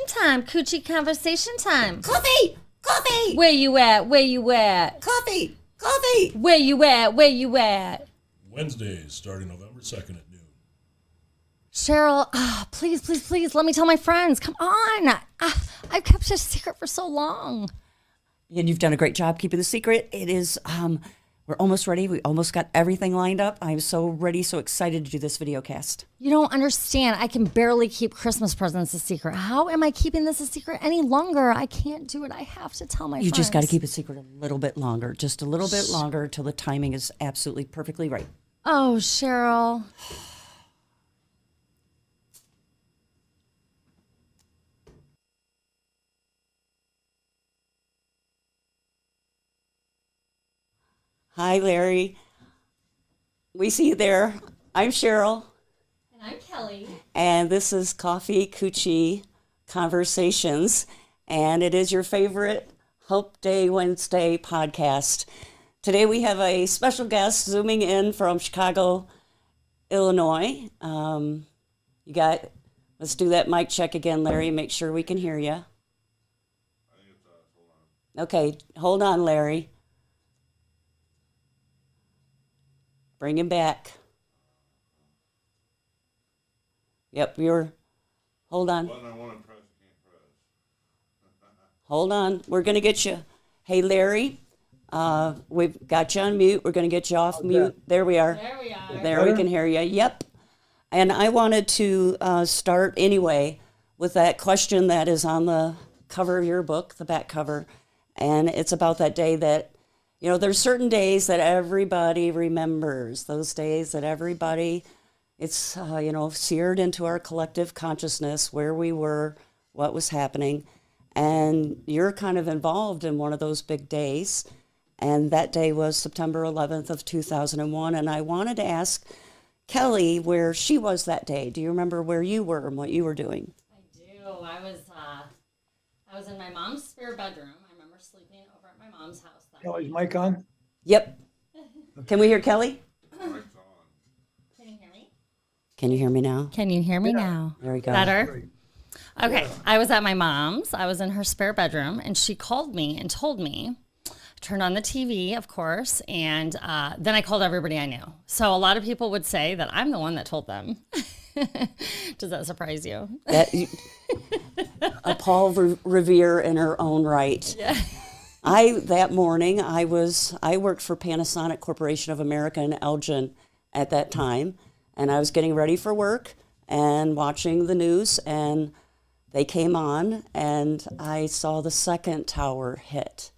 time. Coochie conversation time. Coffee! Coffee! Where you at? Where you at? Coffee! Coffee! Where you at? Where you at? Wednesdays, starting November 2nd at noon. Cheryl, please, let me tell my friends. Come on. I've kept a secret for so long. And you've done a great job keeping the secret. It is, we're almost ready. We almost got everything lined up. I'm so ready, so excited to do this video cast. You don't understand. I can barely keep Christmas presents a secret. How am I keeping this a secret any longer? I can't do it. I have to tell my friends. You just got to keep it secret a little bit longer. Just a little bit longer till the timing is absolutely perfectly right. Oh, Cheryl. Hi, Larry. We see you there. I'm Cheryl. And I'm Kelly. And this is Coffee Coochie Conversations. And it is your favorite Hump Day Wednesday podcast. Today we have a special guest zooming in from Chicago, Illinois. Let's do that mic check again, Larry. Make sure we can hear you. I think it's, hold on. Okay, hold on, Larry. Bring him back. Yep, hold on. Button I want to press, can't press. Hold on, we're going to get you. Hey, Larry, we've got you on mute. We're going to get you off mute. There we are. There we are. There we can hear you. Yep. And I wanted to start anyway with that question that is on the cover of your book, the back cover. And it's about that day that, you know, there's certain days that everybody remembers. Those days that everybody, it's, seared into our collective consciousness where we were, what was happening. And you're kind of involved in one of those big days. And that day was September 11th of 2001. And I wanted to ask Kelly where she was that day. Do you remember where you were and what you were doing? I do. I was in my mom's spare bedroom. I remember sleeping over at my mom's house. Kelly's mic on? Yep. Can we hear Kelly? Mic's on. Can you hear me? Can you hear me now? Can you hear me now? There we go. Better? Great. Okay. Yeah. I was at my mom's. I was in her spare bedroom, and she called me and told me, turned on the TV, of course, and then I called everybody I knew. So a lot of people would say that I'm the one that told them. Does that surprise you? A Paul Revere in her own right. Yeah. That morning, I worked for Panasonic Corporation of America in Elgin at that time, and I was getting ready for work and watching the news, and they came on, and I saw the second tower hit.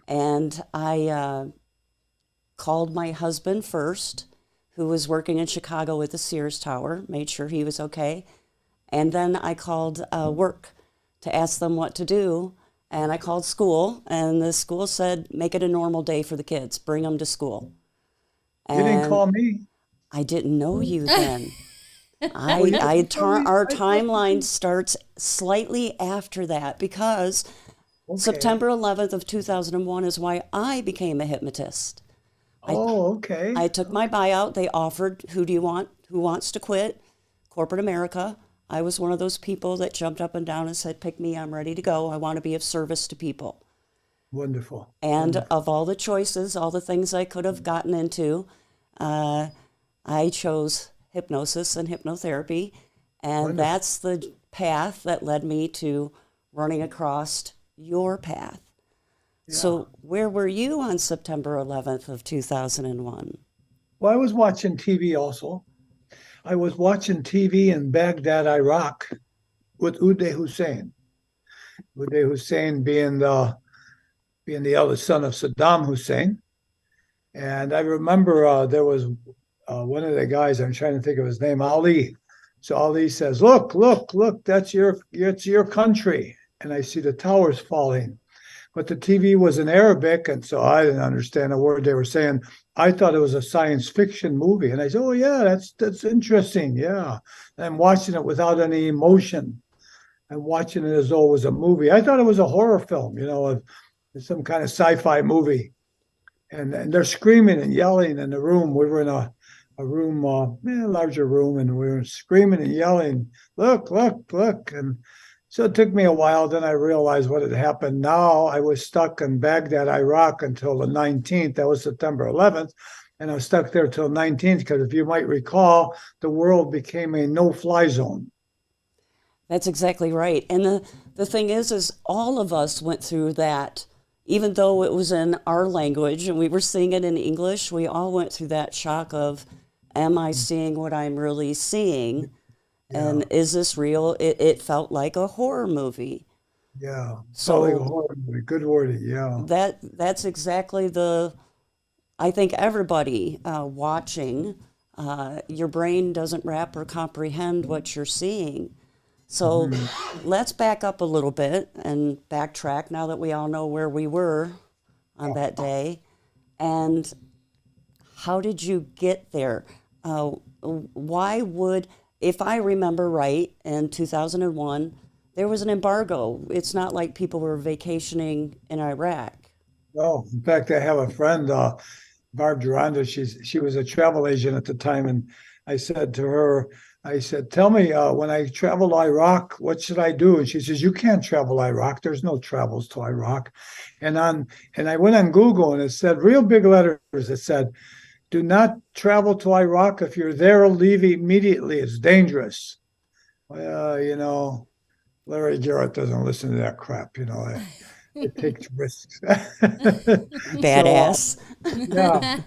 And I called my husband first, who was working in Chicago with the Sears Tower, made sure he was okay, and then I called work to ask them what to do. And I called school, and the school said, make it a normal day for the kids. Bring them to school. You didn't And call me? I didn't know you then. Oh, Our timeline starts slightly after that because September 11th of 2001 is why I became a hypnotist. Okay. I took my buyout. They offered, who wants to quit? Corporate America. I was one of those people that jumped up and down and said, pick me, I'm ready to go. I want to be of service to people. Wonderful. And of all the choices, all the things I could have gotten into, I chose hypnosis and hypnotherapy. And Wonderful. That's the path that led me to running across your path. Yeah. So where were you on September 11th of 2001? Well, I was watching TV also. I was watching TV in Baghdad, Iraq, with Uday Hussein. Uday Hussein being the eldest son of Saddam Hussein. And I remember there was one of the guys, I'm trying to think of his name, Ali. So Ali says, look, that's your country. And I see the towers falling. But the TV was in Arabic, and so I didn't understand a word they were saying. I thought it was a science fiction movie. And I said, oh, yeah, that's interesting. Yeah. And I'm watching it without any emotion. I'm watching it as though it was a movie. I thought it was a horror film, some kind of sci-fi movie. And they're screaming and yelling in the room. We were in a room, a larger room, and we were screaming and yelling, look. And So it took me a while. Then I realized what had happened. Now I was stuck in Baghdad, Iraq until the 19th. That was September 11th. And I was stuck there till 19th because if you might recall, the world became a no-fly zone. That's exactly right. And the thing is all of us went through that, even though it was in our language and we were seeing it in English, we all went through that shock of, am I seeing what I'm really seeing? Yeah. And is this real? It felt like a horror movie. Yeah. So like a horror movie. Good wording. Yeah. that's exactly I think everybody watching, your brain doesn't wrap or comprehend what you're seeing. So let's back up a little bit and backtrack now that we all know where we were on that day. And how did you get there? Why would, if I remember right, in 2001, there was an embargo. It's not like people were vacationing in Iraq. No, in fact, I have a friend, Barb Duranda. She was a travel agent at the time, and I said to her, I said, "Tell me, when I travel to Iraq, what should I do?" And she says, "You can't travel Iraq. There's no travels to Iraq." And I went on Google, and it said, real big letters. It said, "Do not travel to Iraq. If you're there, leave immediately. It's dangerous." Well, Larry Garrett doesn't listen to that crap. It takes risks. Badass. Yeah,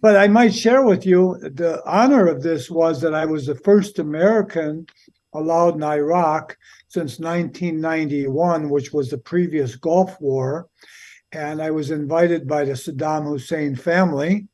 but I might share with you the honor of this was that I was the first American allowed in Iraq since 1991, which was the previous Gulf War, and I was invited by the Saddam Hussein family.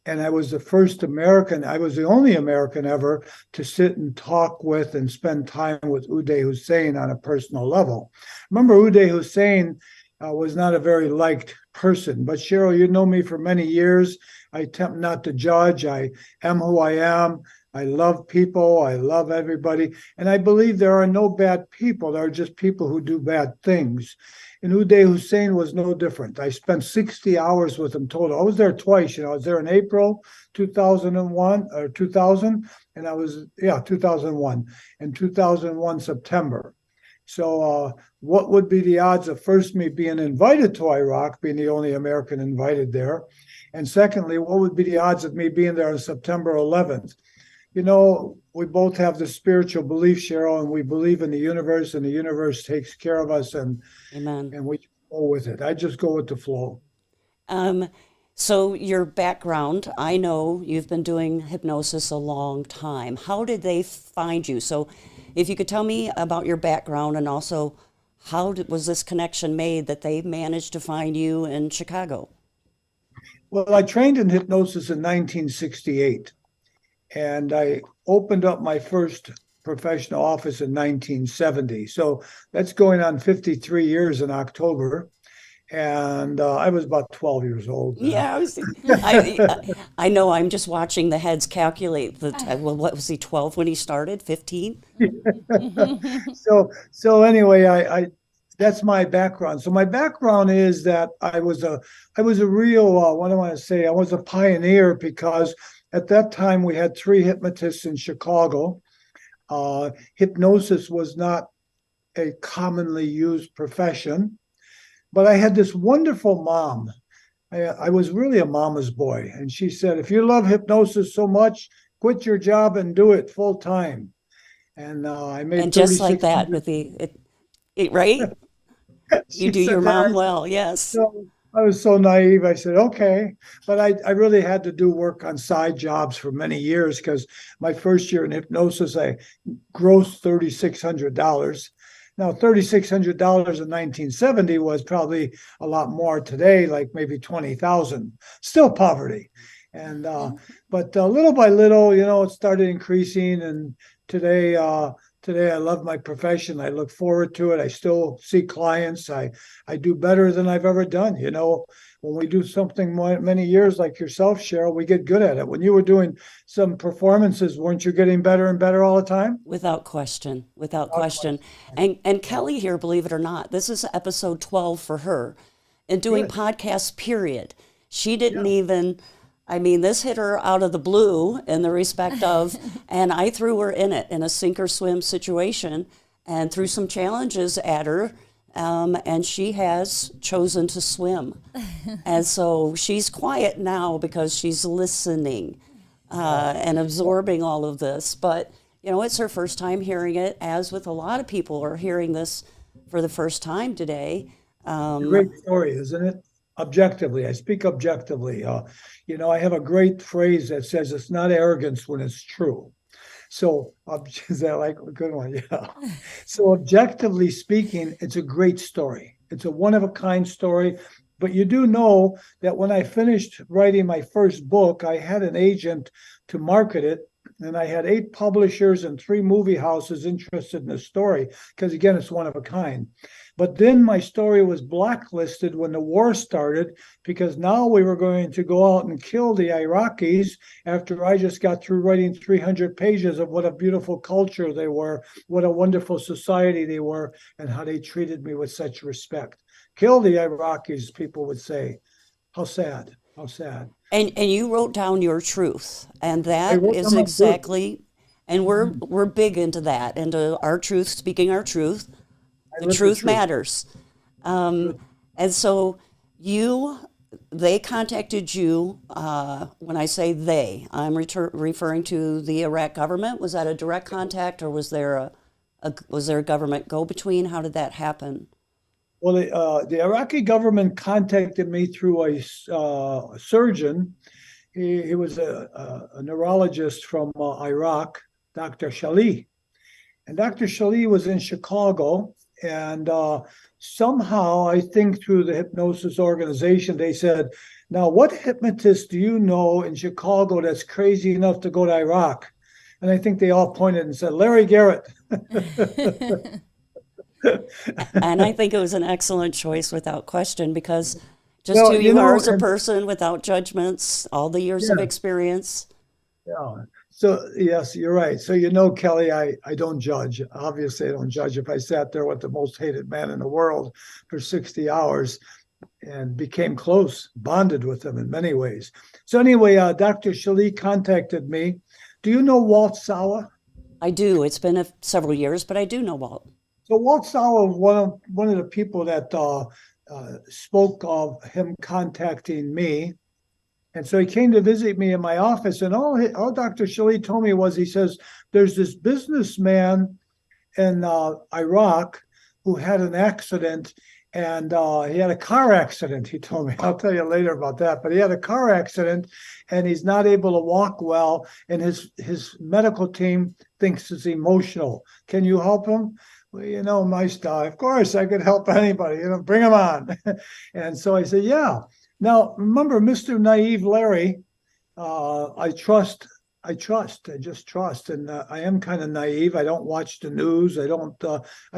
And I was the first American, I was the only American ever to sit and talk with and spend time with Uday Hussein on a personal level. Remember, Uday Hussein was not a very liked person. But Cheryl, you know me for many years. I attempt not to judge. I am who I am. I love people. I love everybody. And I believe there are no bad people. There are just people who do bad things. And Uday Hussein was no different. I spent 60 hours with him total. I was there twice. I was there in April 2001 or 2000, and 2001, and 2001 September. So what would be the odds of first me being invited to Iraq, being the only American invited there? And secondly, what would be the odds of me being there on September 11th? We both have the spiritual belief, Cheryl, and we believe in the universe, and the universe takes care of us, and Amen. And we go with it. I just go with the flow. So your background, I know you've been doing hypnosis a long time. How did they find you? So if you could tell me about your background and also was this connection made that they managed to find you in Chicago? Well, I trained in hypnosis in 1968, and I opened up my first professional office in 1970. So that's going on 53 years in October. And I was about 12 years old. Yeah, I know. I'm just watching the heads calculate the time. Well, what was he, 12 when he started? 15? So anyway, I that's my background. So my background is that I was a real what do I want to say? I was a pioneer because at that time we had 3 hypnotists in Chicago. Hypnosis was not a commonly used profession, but I had this wonderful mom. I was really a mama's boy, and she said, "If you love hypnosis so much, quit your job and do it full time." And I made and just like that with right? You do your mom well, yes. So I was so naive. I said, okay. But I really had to do work on side jobs for many years because my first year in hypnosis, I grossed $3,600. Now, $3,600 in 1970 was probably a lot more today, like maybe 20,000. Still poverty. And but little by little, it started increasing. And today I love my profession. I look forward to it. I still see clients. I do better than I've ever done. When we do something many years like yourself, Cheryl, we get good at it. When you were doing some performances, weren't you getting better and better all the time? Without question. And Kelly here, believe it or not, this is episode 12 for her. And doing podcasts, period. She didn't even... this hit her out of the blue in the respect of, and I threw her in it in a sink or swim situation. and threw some challenges at her, and she has chosen to swim. And so she's quiet now because she's listening and absorbing all of this. But, you know, it's her first time hearing it, as with a lot of people are hearing this for the first time today. A great story, isn't it? Objectively, I speak objectively. You know, I have a great phrase that says it's not arrogance when it's true. So, is that like a good one? Yeah. So, objectively speaking, it's a great story. It's a one-of-a-kind story. But you do know that when I finished writing my first book, I had an agent to market it, and I had 8 publishers and 3 movie houses interested in the story because, again, it's one of a kind. But then my story was blacklisted when the war started because now we were going to go out and kill the Iraqis after I just got through writing 300 pages of what a beautiful culture they were, what a wonderful society they were, and how they treated me with such respect. Kill the Iraqis, people would say. How sad, how sad. And you wrote down your truth, and that wrote is down my exactly, and we're big into that, into our truth, speaking our truth. The truth matters. And so they contacted you. When I say they, I'm referring to the Iraq government. Was that a direct contact, or was there a government go-between? How did that happen? Well, the Iraqi government contacted me through a surgeon. He was a neurologist from Iraq, Dr. Shali. And Dr. Shali was in Chicago. And somehow, I think through the hypnosis organization, they said, now, what hypnotist do you know in Chicago that's crazy enough to go to Iraq? And I think they all pointed and said, Larry Garrett. And I think it was an excellent choice without question, because just who you are as a person, without judgments, all the years of experience. Yeah. So, yes, you're right. So, you know, Kelly, I don't judge. Obviously, I don't judge. If I sat there with the most hated man in the world for 60 hours and became close, bonded with him in many ways. So anyway, Dr. Shali contacted me. Do you know Walt Sawa? I do. It's been several years, but I do know Walt. So Walt Sawa was one of the people that spoke of him contacting me. And so he came to visit me in my office, and all Dr. Shali told me was, he says, there's this businessman in Iraq who had an accident, and he had a car accident, he told me. I'll tell you later about that. But he had a car accident, and he's not able to walk well, and his medical team thinks it's emotional. Can you help him? Well, you know my style. Of course, I could help anybody. You know, bring him on. And so I said, yeah. Now, remember, Mr. Naive Larry, I just trust. And I am kind of naive. I don't watch the news. I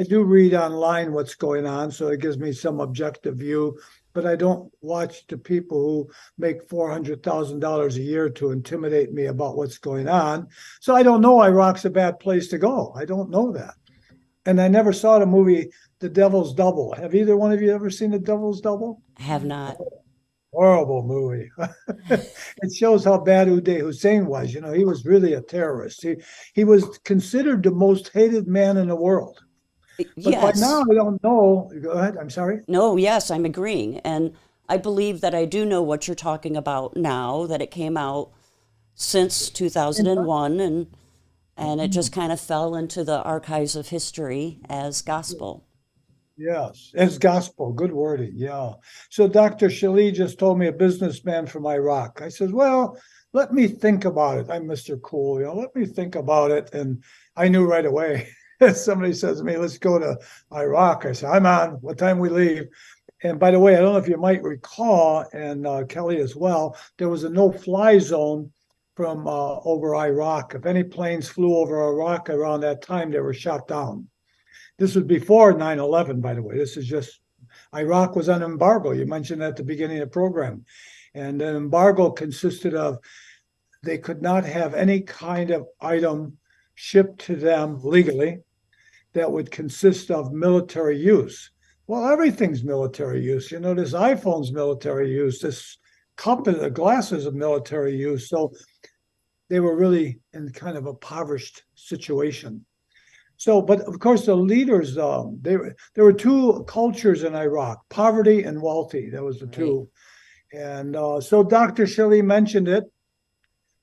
do read online what's going on, so it gives me some objective view, but I don't watch the people who make $400,000 a year to intimidate me about what's going on. So I don't know Iraq's a bad place to go. I don't know that. And I never saw the movie The Devil's Double. Have either one of you ever seen The Devil's Double? I have not. Horrible movie. It shows how bad Uday Hussein was. You know, he was really a terrorist. He was considered the most hated man in the world. But yes. By now, I don't know. Go ahead. I'm sorry. No, yes, I'm agreeing. And I believe that I do know what you're talking about now, that it came out since 2001, and it just kind of fell into the archives of history as gospel. Yes, as gospel. Good wording. Yeah. So Dr. Shali just told me, a businessman from Iraq. I said, well, let me think about it. I'm Mr. Cool. You know, let me think about it. And I knew right away. Somebody says to me, let's go to Iraq. I said, I'm on. What time we leave? And by the way, I don't know if you might recall, and Kelly as well, there was a no-fly zone from over Iraq. If any planes flew over Iraq around that time, they were shot down. This was before 9/11, by the way. This is just, Iraq was on embargo. You mentioned that at the beginning of the program. And an embargo consisted of, they could not have any kind of item shipped to them legally that would consist of military use. Well, everything's military use. You know, this iPhone's military use. This cup and the glasses of military use. So they were really in kind of a impoverished situation. So, but of course, the leaders, there were two cultures in Iraq: poverty and wealthy. That was the Right. two. And so Dr. Shelley mentioned it.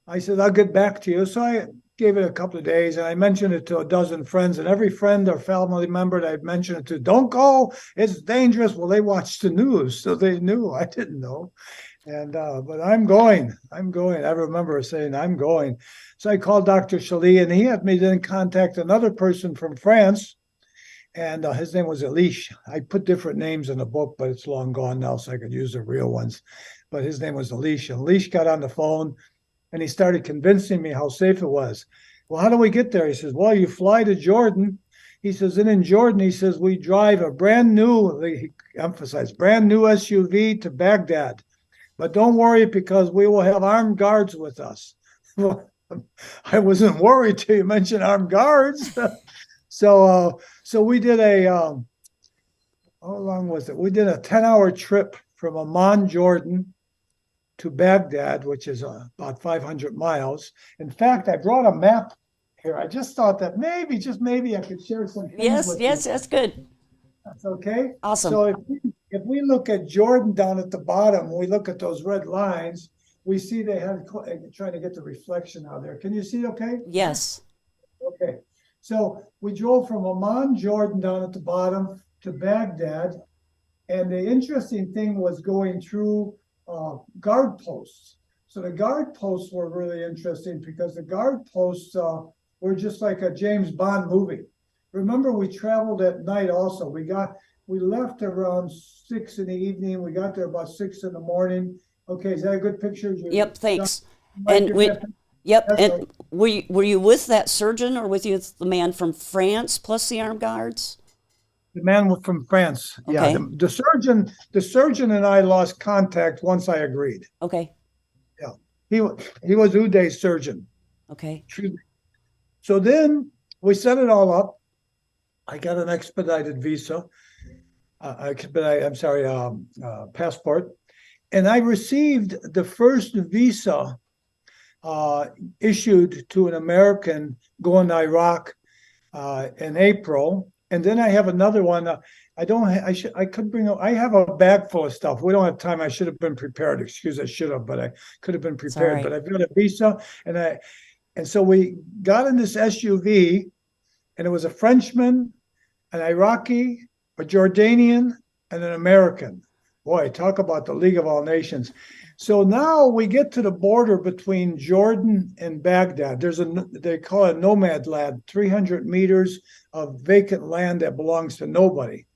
I said, I'll get back to you. So I gave it a couple of days and I mentioned it to a dozen friends. And every friend or family member that I mentioned it to, don't go, it's dangerous. Well, they watched the news, so they knew. I didn't know. And but I'm going. I'm going. I remember saying I'm going. So I called Dr. Shelley, and he had me then contact another person from France, and his name was Elish. I put different names in the book, but it's long gone now, so I could use the real ones. But his name was Elish. And Elish got on the phone, and he started convincing me how safe it was. Well, how do we get there? He says, well, you fly to Jordan. He says, and in Jordan, he says, we drive a brand new, he emphasized, brand new SUV to Baghdad. But don't worry because we will have armed guards with us. Well, I wasn't worried till you mentioned armed guards. So we did how long was it? We did a 10-hour trip from Amman, Jordan to Baghdad, which is about 500 miles. In fact, I brought a map here. I just thought that maybe, just maybe, I could share some things Yes, with yes, you. that's good. That's okay? Awesome. So if we look at Jordan down at the bottom, we look at those red lines, we see they had trying to get the reflection out there. Can you see okay? Yes. Okay. So we drove from Amman, Jordan down at the bottom to Baghdad. And the interesting thing was going through guard posts. So the guard posts were really interesting because the guard posts were just like a James Bond movie. Remember, we traveled at night also. We left around 6 in the evening. We got there about 6 in the morning. Okay, is that a good picture? Yep, thanks. And Yep, That's and right. were you with that surgeon or with you the man from France plus the armed guards? the man from France. Yeah, Okay. the surgeon and I lost contact once I agreed. Okay, Yeah, he was Uday's surgeon. okay, So then we set it all up. I got an expedited visa. Passport, and I received the first visa issued to an American going to Iraq in April, and then I have another one. I don't. I could bring. I have a bag full of stuff. We don't have time. I should have been prepared. Excuse, I should have, but I could have been prepared. right. But I've got a visa, and so we got in this SUV, and it was a Frenchman, an Iraqi, a Jordanian, and an American. Boy, talk about the League of All Nations. So now we get to the border between Jordan and Baghdad. They call it nomad land, 300 meters of vacant land that belongs to nobody.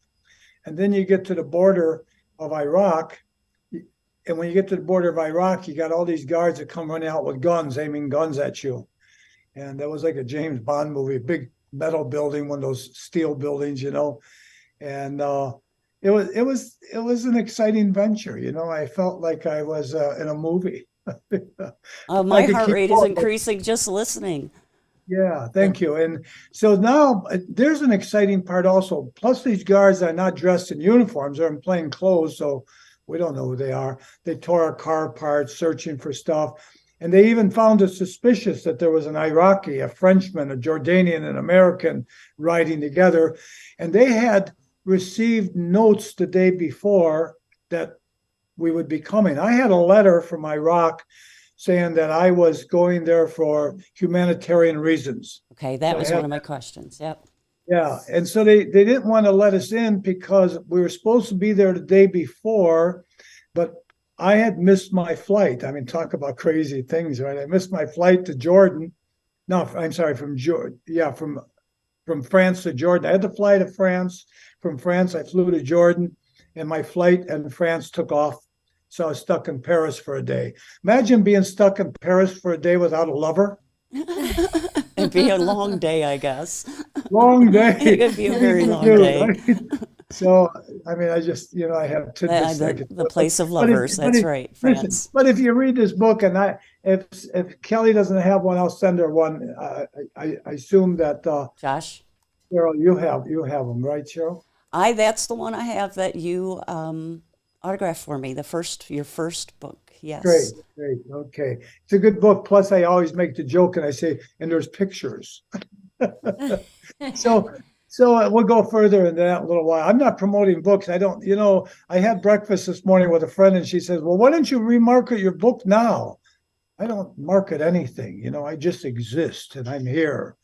And then you get to the border of Iraq. And when you get to the border of Iraq, you got all these guards that come running out with guns, aiming guns at you. And that was like a James Bond movie, a big metal building, one of those steel buildings, and it was an exciting venture. I felt like I was in a movie. my could heart keep rate is going. increasing just listening. Yeah, thank you. And so now there's an exciting part also. Plus, these guards are not dressed in uniforms; they're in plain clothes, so we don't know who they are. They tore our car apart, searching for stuff. And they even found it suspicious that there was an Iraqi, a Frenchman, a Jordanian, an American riding together. And they had received notes the day before that we would be coming. I had a letter from Iraq saying that I was going there for humanitarian reasons. Okay, that So was one of my questions. Yep. Yeah, and so they didn't want to let us in because we were supposed to be there the day before, but I had missed my flight. I mean, talk about crazy things, right? I missed my flight to Jordan. No, I'm sorry, from Jordan. Yeah, from France to Jordan. I had to fly to France. From France, I flew to Jordan, and my flight in France took off. So I was stuck in Paris for a day. Imagine being stuck in Paris for a day without a lover. It'd be a long day, I guess. Long day. It could be a very long Dude, day. right? So, I mean, I just, I have tidbits. The place of But if- lovers. but That's if- right, listen, France. but if you read this book, and if Kelly doesn't have one, I'll send her one. I assume that Josh, Cheryl, you have them, right, Cheryl? that's the one I have that you autographed for me. Your first book. Yes. Great, okay. It's a good book. Plus, I always make the joke, and I say, and there's pictures. So, we'll go further in that in a little while. I'm not promoting books. I don't, I had breakfast this morning with a friend and she says, well, why don't you remarket your book now? I don't market anything. I just exist and I'm here.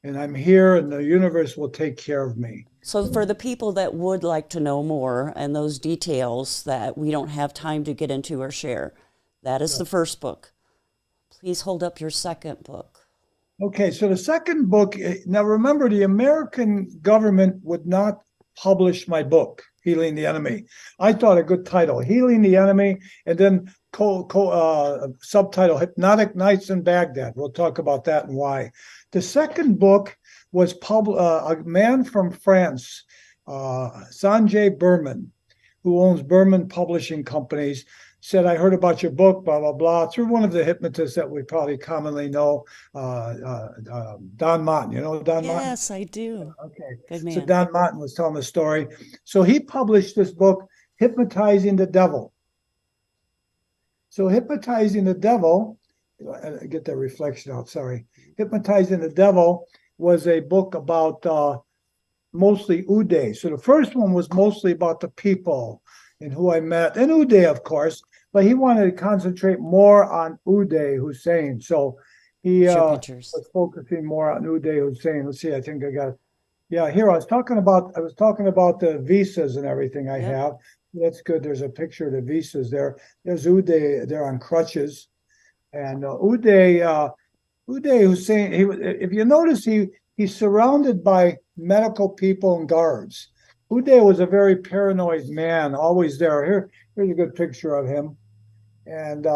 And I'm here and the universe will take care of me. So for the people that would like to know more and those details that we don't have time to get into or share, that is the first book. Please hold up your second book. Okay, so the second book, now remember, the American government would not publish my book, Healing the Enemy. I thought a good title, Healing the Enemy, and then subtitle, Hypnotic Nights in Baghdad. We'll talk about that and why. The second book was a man from France, Sanjay Berman, who owns Berman Publishing Companies, said, I heard about your book, blah, blah, blah, through one of the hypnotists that we probably commonly know, Don Martin. You know Don Martin? Yes, I do. Okay. Good man. So Don Martin was telling the story. So he published this book, Hypnotizing the Devil. So Hypnotizing the Devil, I get that reflection out, sorry. Hypnotizing the Devil was a book about mostly Uday. So the first one was mostly about the people and who I met, and Uday, of course, but he wanted to concentrate more on Uday Hussein. So he was focusing more on Uday Hussein. Let's see, I think I got it. Yeah, here I was talking about the visas and everything I have. That's good. There's a picture of the visas there. There's Uday there on crutches. And Uday Hussein, if you notice, he's surrounded by medical people and guards. Uday was a very paranoid man, always there. Here's a good picture of him. And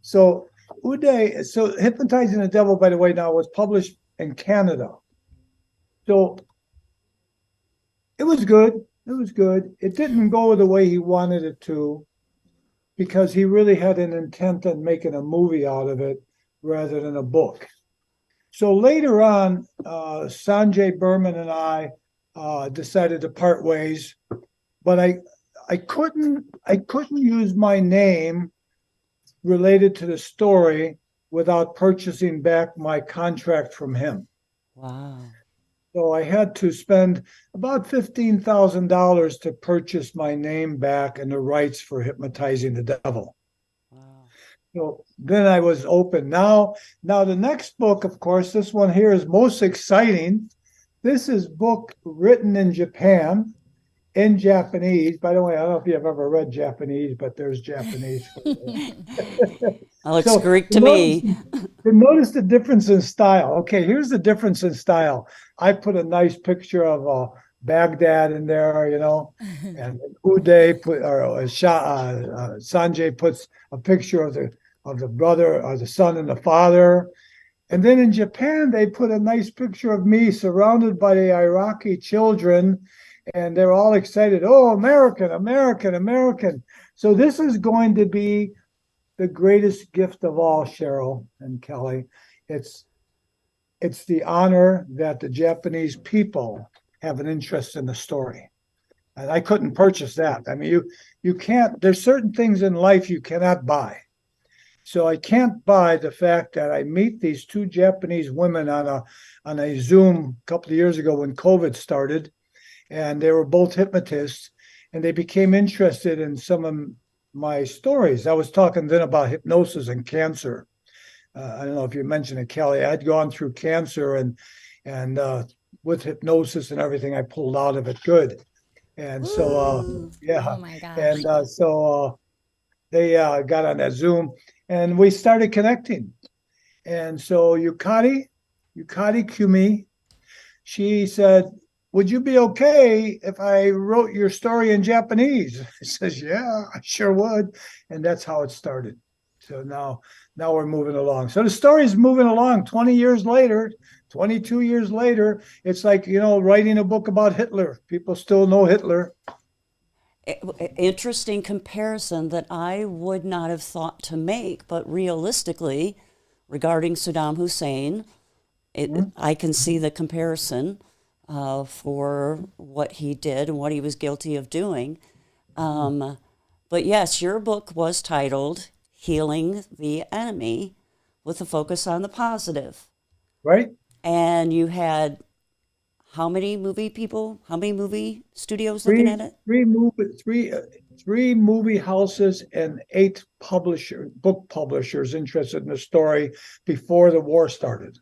so Hypnotizing the Devil, by the way, now was published in Canada. So it was good. It was good. It didn't go the way he wanted it to, because he really had an intent on making a movie out of it rather than a book. So later on, Sanjay Berman and I decided to part ways, but I couldn't use my name related to the story without purchasing back my contract from him. Wow. So I had to spend about $15,000 to purchase my name back and the rights for Hypnotizing the Devil. Wow. So then I was open. Now the next book, of course, this one here is most exciting. This is book written in Japan, in Japanese. By the way, I don't know if you've ever read Japanese, but there's Japanese. Looks Greek to me. Notice the difference in style. Okay, here's the difference in style. I put a nice picture of Baghdad in there, and Uday Sanjay puts a picture of the brother or the son and the father. And then in Japan, they put a nice picture of me surrounded by the Iraqi children, and they're all excited. Oh, American, American, American. So this is going to be the greatest gift of all, Cheryl and Kelly. It's the honor that the Japanese people have an interest in the story. And I couldn't purchase that. I mean, you can't, there's certain things in life you cannot buy. So I can't buy the fact that I meet these two Japanese women on a Zoom a couple of years ago when COVID started, and they were both hypnotists, and they became interested in some of my stories. I was talking then about hypnosis and cancer. I don't know if you mentioned it, Kelly. I'd gone through cancer, and with hypnosis and everything, I pulled out of it good. And so, yeah. Oh my gosh. And so they got on that Zoom, and we started connecting. And so Yukari Kumi, she said, would you be okay if I wrote your story in Japanese? I says, yeah, I sure would. And that's how it started. So now we're moving along. So the story is moving along 20 years later, 22 years later. It's like, writing a book about Hitler. People still know Hitler. Interesting comparison that I would not have thought to make, but realistically, regarding Saddam Hussein, I can see the comparison for what he did and what he was guilty of doing. But yes, your book was titled Healing the Enemy, with a focus on the positive. Right. And you had how many movie people? How many movie studios looking at it? Three movie houses and 8 book publishers interested in the story before the war started.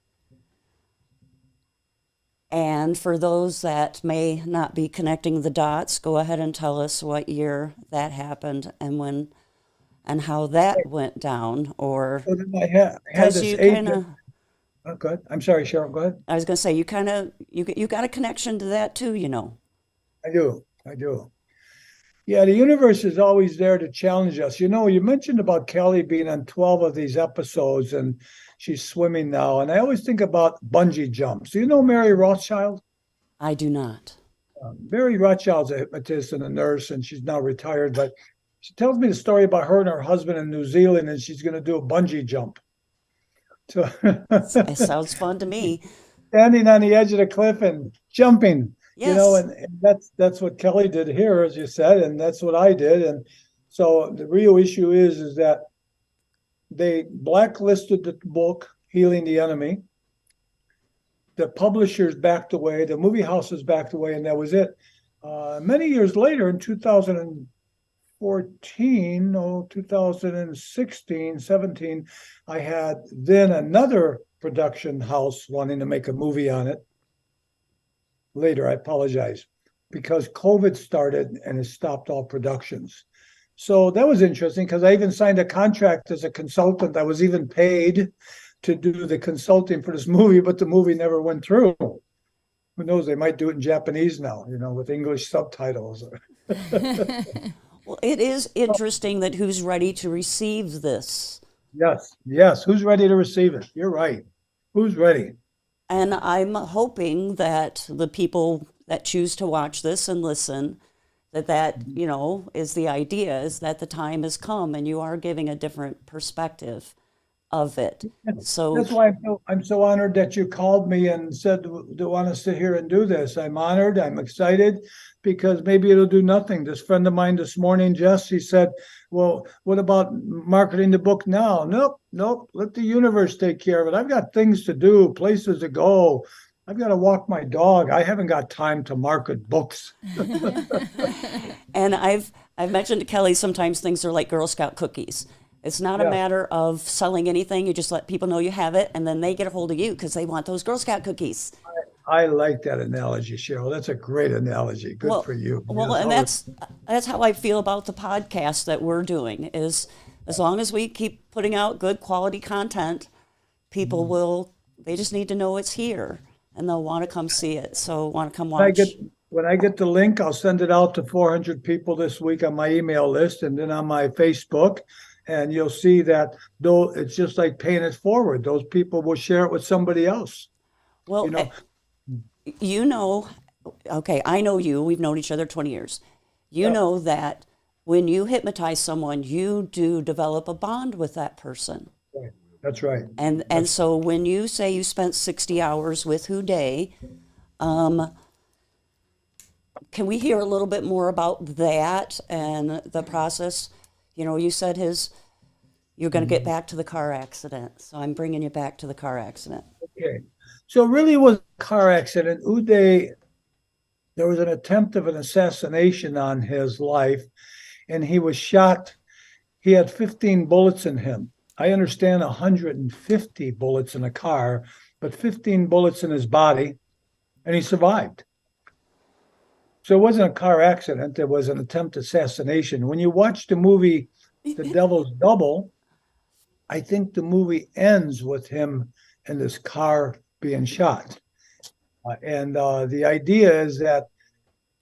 And for those that may not be connecting the dots, go ahead and tell us what year that happened and when and how that went down. Or So then I had because this you kind agent. of, Oh, go ahead. I'm sorry, Cheryl. Go ahead. I was going to say, you kind of, you got a connection to that too, you know. I do. I do. Yeah, the universe is always there to challenge us. You know, you mentioned about Kelly being on 12 of these episodes and she's swimming now. And I always think about bungee jumps. Do you know Mary Rothschild? I do not. Mary Rothschild's a hypnotist and a nurse, and she's now retired. But she tells me the story about her and her husband in New Zealand, and she's going to do a bungee jump. So It sounds fun to me. standing on the edge of the cliff and jumping, you know, Yes. and that's what Kelly did here, as you said, and that's what I did. And so the real issue is that they blacklisted the book Healing the Enemy. The publishers backed away, the movie houses backed away, and that was it. Many years later, in 2014, 2016, 17, I had then another production house wanting to make a movie on it. Later, I apologize, because COVID started and it stopped all productions. So that was interesting because I even signed a contract as a consultant. I was even paid to do the consulting for this movie, but the movie never went through. Who knows? They might do it in Japanese now, you know, with English subtitles. Well, it is interesting that who's ready to receive this. Yes. Who's ready to receive it? You're right. Who's ready? And I'm hoping that the people that choose to watch this and listen, that you know, is the idea, is that the time has come and you are giving a different perspective of it. So That's why I'm so honored that you called me and said, do you want to sit here and do this? I'm honored. I'm excited because maybe it'll do nothing. This friend of mine this morning, Jess, he said, well, what about marketing the book now? Nope. Let the universe take care of it. I've got things to do, places to go. I've got to walk my dog. I haven't got time to market books. and I've mentioned to Kelly sometimes things are like Girl Scout cookies. It's not a matter of selling anything. You just let people know you have it, and then they get a hold of you because they want those Girl Scout cookies. I like that analogy, Cheryl. That's a great analogy. Good for you. Well, and that's how I feel about the podcast that we're doing. Is as long as we keep putting out good quality content, people will. They just need to know it's here, and they'll want to come see it. So want to come watch. When I get the link, I'll send it out to 400 people this week on my email list, and then on my Facebook. And you'll see that though it's just like paying it forward. Those people will share it with somebody else. Well, you know, okay, I know you. We've known each other 20 years. You know that when you hypnotize someone, you do develop a bond with that person. Right. That's right. And so when you say you spent 60 hours with Houday, can we hear a little bit more about that and the process? You know, you said you're going to get back to the car accident. So I'm bringing you back to the car accident. Okay. So really it was a car accident. Uday, there was an attempt of an assassination on his life, and he was shot. He had 15 bullets in him. I understand 150 bullets in a car, but 15 bullets in his body, and he survived. So it wasn't a car accident. It was an attempt assassination. When you watch the movie The Devil's Double, I think the movie ends with him in this car being shot. And the idea is that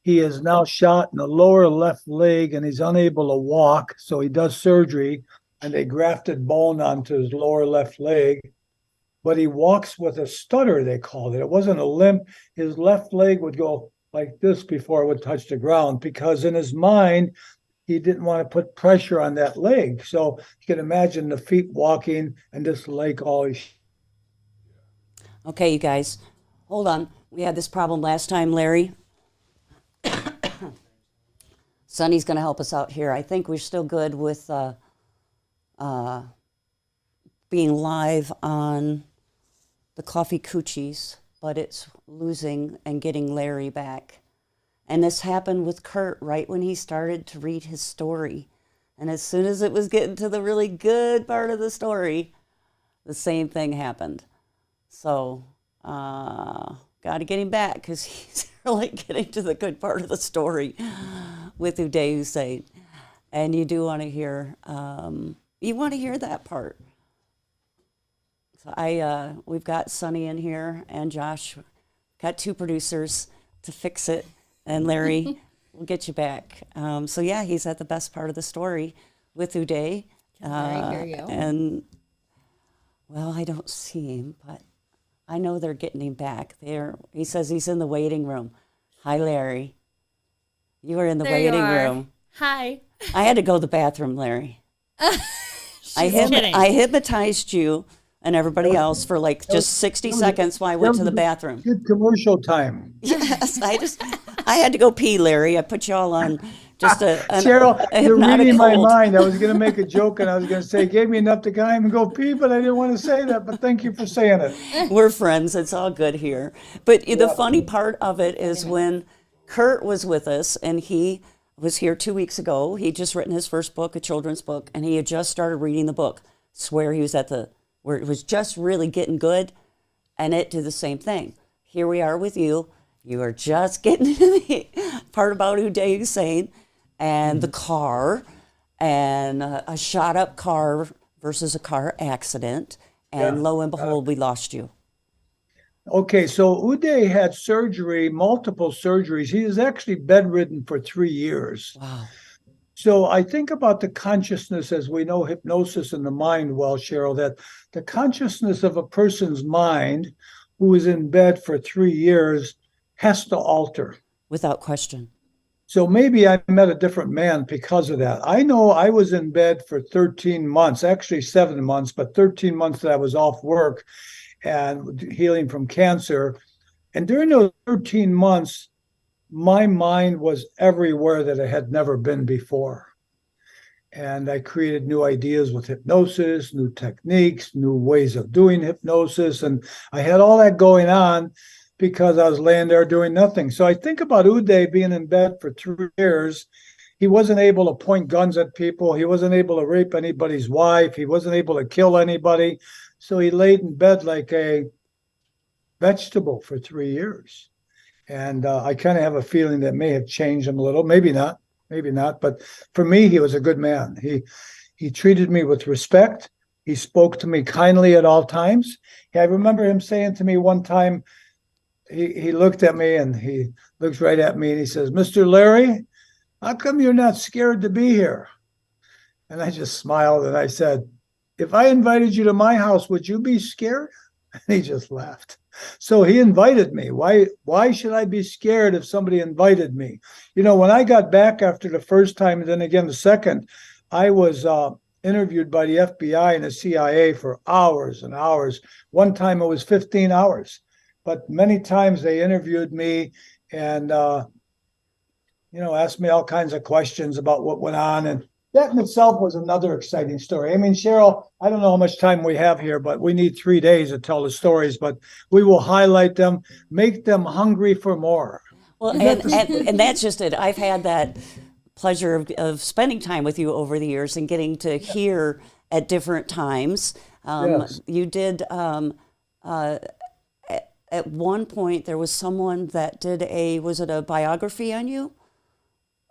he is now shot in the lower left leg and he's unable to walk. So he does surgery and they grafted bone onto his lower left leg. But he walks with a stutter, they called it. It wasn't a limp. His left leg would go like this before it would touch the ground, because in his mind, he didn't want to put pressure on that leg. So you can imagine the feet walking and this leg always. Okay, you guys, hold on. We had this problem last time, Larry. Sonny's going to help us out here. I think we're still good with being live on the coffee Coochies, but it's losing and getting Larry back. And this happened with Kurt right when he started to read his story. And as soon as it was getting to the really good part of the story, the same thing happened. So, got to get him back because he's really getting to the good part of the story with Uday Hussein. And you do want to hear, that part. So we've got Sonny in here and Josh, got 2 producers to fix it, and Larry will get you back. So yeah, he's at the best part of the story with Uday. I hear you. And well, I don't see him, but I know they're getting him back. He says he's in the waiting room. Hi, Larry. You are in the waiting room. Hi. I had to go to the bathroom, Larry. I hypnotized you and everybody else for like just 60 seconds while I went to the bathroom. Good commercial time. Yes, I had to go pee, Larry. I put you all on just Cheryl, you're reading my hold. mind. I was going to make a joke and I was going to say, gave me enough to go home and go pee, but I didn't want to say that. But thank you for saying it. We're friends. It's all good here. But the funny part of it is when Kurt was with us, and he was here 2 weeks ago. He just written his first book, a children's book, and he had just started reading the book. Swear he was at where it was just really getting good, and it did the same thing. Here we are with you. You are just getting to the part about Uday Hussein and the car, and a shot up car versus a car accident, and lo and behold, we lost you. Okay, so Uday had surgery, multiple surgeries. He was actually bedridden for 3 years. Wow. So I think about the consciousness, as we know hypnosis in the mind well, Cheryl, that the consciousness of a person's mind who is in bed for 3 years has to alter. Without question. So maybe I met a different man because of that. I know I was in bed for 13 months, actually 7 months, but 13 months that I was off work and healing from cancer. And during those 13 months, my mind was everywhere that it had never been before. And I created new ideas with hypnosis, new techniques, new ways of doing hypnosis. And I had all that going on because I was laying there doing nothing. So I think about Uday being in bed for 3 years. He wasn't able to point guns at people. He wasn't able to rape anybody's wife. He wasn't able to kill anybody. So he laid in bed like a vegetable for 3 years. And I kind of have a feeling that may have changed him a little. Maybe not. But for me, he was a good man. He treated me with respect. He spoke to me kindly at all times. I remember him saying to me one time, he looked at me and he looks right at me and he says, "Mr. Larry, how come you're not scared to be here?" And I just smiled and I said, "If I invited you to my house, would you be scared?" And he just laughed. So he invited me. Why should I be scared if somebody invited me? You know, when I got back after the first time and then again the second, I was interviewed by the FBI and the CIA for hours and hours. One time it was 15 hours. But many times they interviewed me and, asked me all kinds of questions about what went on. And that in itself was another exciting story. I mean, Cheryl, I don't know how much time we have here, but we need 3 days to tell the stories. But we will highlight them, make them hungry for more. Well, and that's just it. I've had that pleasure of spending time with you over the years and getting to hear at different times. Yes. You did... At one point, there was someone that did was it a biography on you?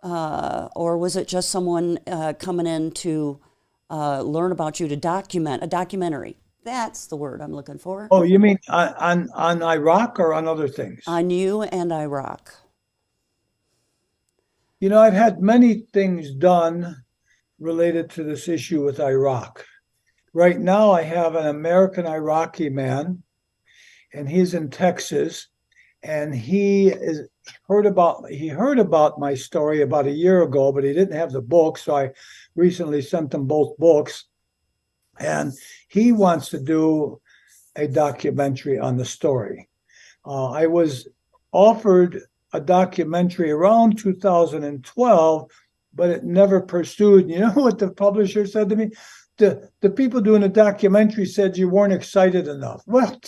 Or was it just someone coming in to learn about you, to document, a documentary? That's the word I'm looking for. Oh, you mean on Iraq or on other things? On you and Iraq. You know, I've had many things done related to this issue with Iraq. Right now, I have an American Iraqi man, and he's in Texas, and he heard about my story about a year ago, but he didn't have the book, so I recently sent him both books, and he wants to do a documentary on the story. I was offered a documentary around 2012, but it never pursued. You know what the publisher said to me? The people doing the documentary said you weren't excited enough. Well,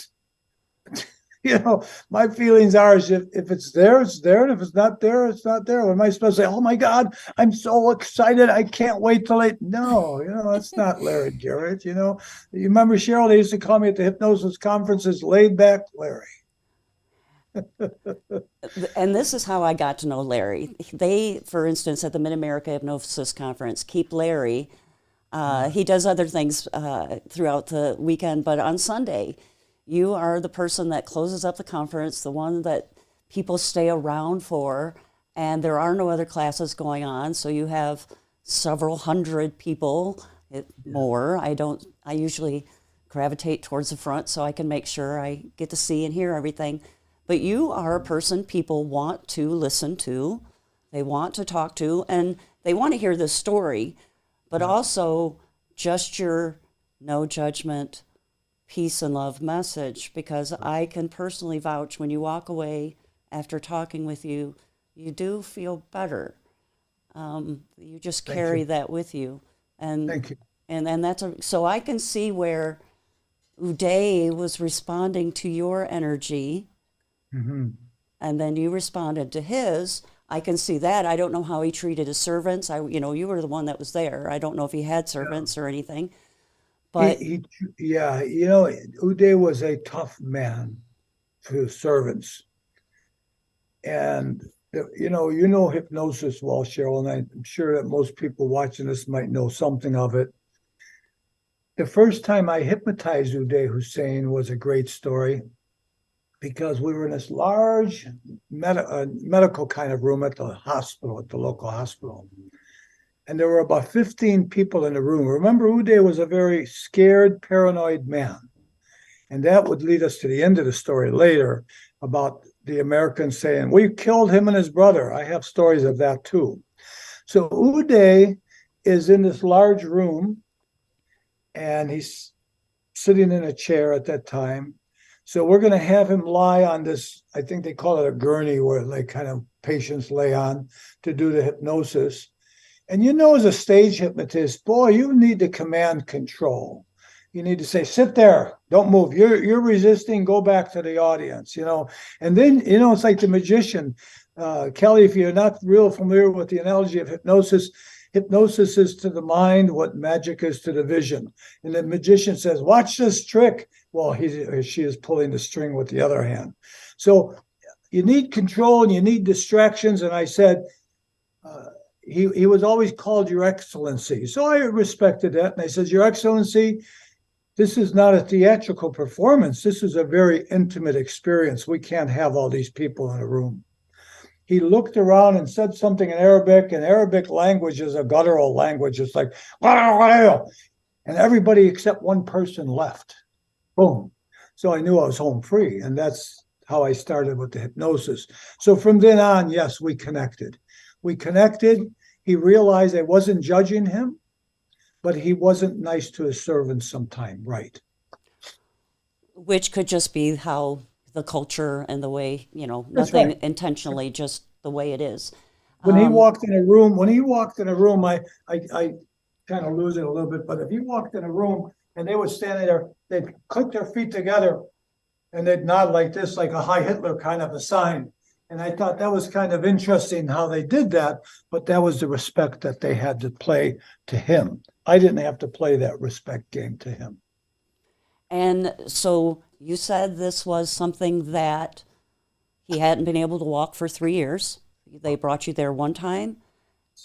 My feelings are is if it's there, it's there. And if it's not there, it's not there. What am I supposed to say? Oh my God, I'm so excited. I can't wait till it. No, it's not Larry Garrett. You remember Cheryl, they used to call me at the hypnosis conferences, laid back Larry. And this is how I got to know Larry. They, for instance, at the Mid-America Hypnosis Conference, keep Larry. He does other things throughout the weekend, but on Sunday, you are the person that closes up the conference, the one that people stay around for, and there are no other classes going on, so you have several hundred people, more. I usually gravitate towards the front so I can make sure I get to see and hear everything. But you are a person people want to listen to, they want to talk to, and they want to hear this story, but also just your no judgment, peace and love message, because I can personally vouch when you walk away after talking with you, you do feel better. You just carry that with you. And Thank you. And so I can see where Uday was responding to your energy, Mm-hmm. and then you responded to his. I can see that. I don't know how he treated his servants. You were the one that was there. I don't know if he had servants or anything. But Uday was a tough man to his servants. And, hypnosis well, Cheryl, and I'm sure that most people watching this might know something of it. The first time I hypnotized Uday Hussein was a great story because we were in this large medical kind of room at the hospital, at the local hospital. And there were about 15 people in the room. Remember, Uday was a very scared, paranoid man. And that would lead us to the end of the story later about the Americans saying, we killed him and his brother. I have stories of that too. So Uday is in this large room and he's sitting in a chair at that time. So we're going to have him lie on this, I think they call it a gurney, where like kind of patients lay on to do the hypnosis. And as a stage hypnotist, boy, you need to command control. You need to say, sit there, don't move. You're resisting, go back to the audience, And then, it's like the magician. Kelly, if you're not real familiar with the analogy of hypnosis is to the mind what magic is to the vision. And the magician says, watch this trick. Well, he or she is pulling the string with the other hand. So you need control and you need distractions. And I said, he was always called Your Excellency. So I respected that. And I said, Your Excellency, this is not a theatrical performance. This is a very intimate experience. We can't have all these people in a room. He looked around and said something in Arabic, and Arabic language is a guttural language. It's like, and everybody except one person left. Boom. So I knew I was home free. And that's how I started with the hypnosis. So from then on, yes, we connected. He realized I wasn't judging him, but he wasn't nice to his servants sometime, right? Which could just be how the culture and the way, That's nothing right. intentionally, just the way it is. When he walked in a room, I kind of lose it a little bit, but if he walked in a room and they were standing there, they'd click their feet together and they'd nod like this, like a Heil Hitler kind of a sign. And I thought that was kind of interesting how they did that, but that was the respect that they had to play to him. I didn't have to play that respect game to him. And so you said this was something that he hadn't been able to walk for 3 years. They brought you there one time,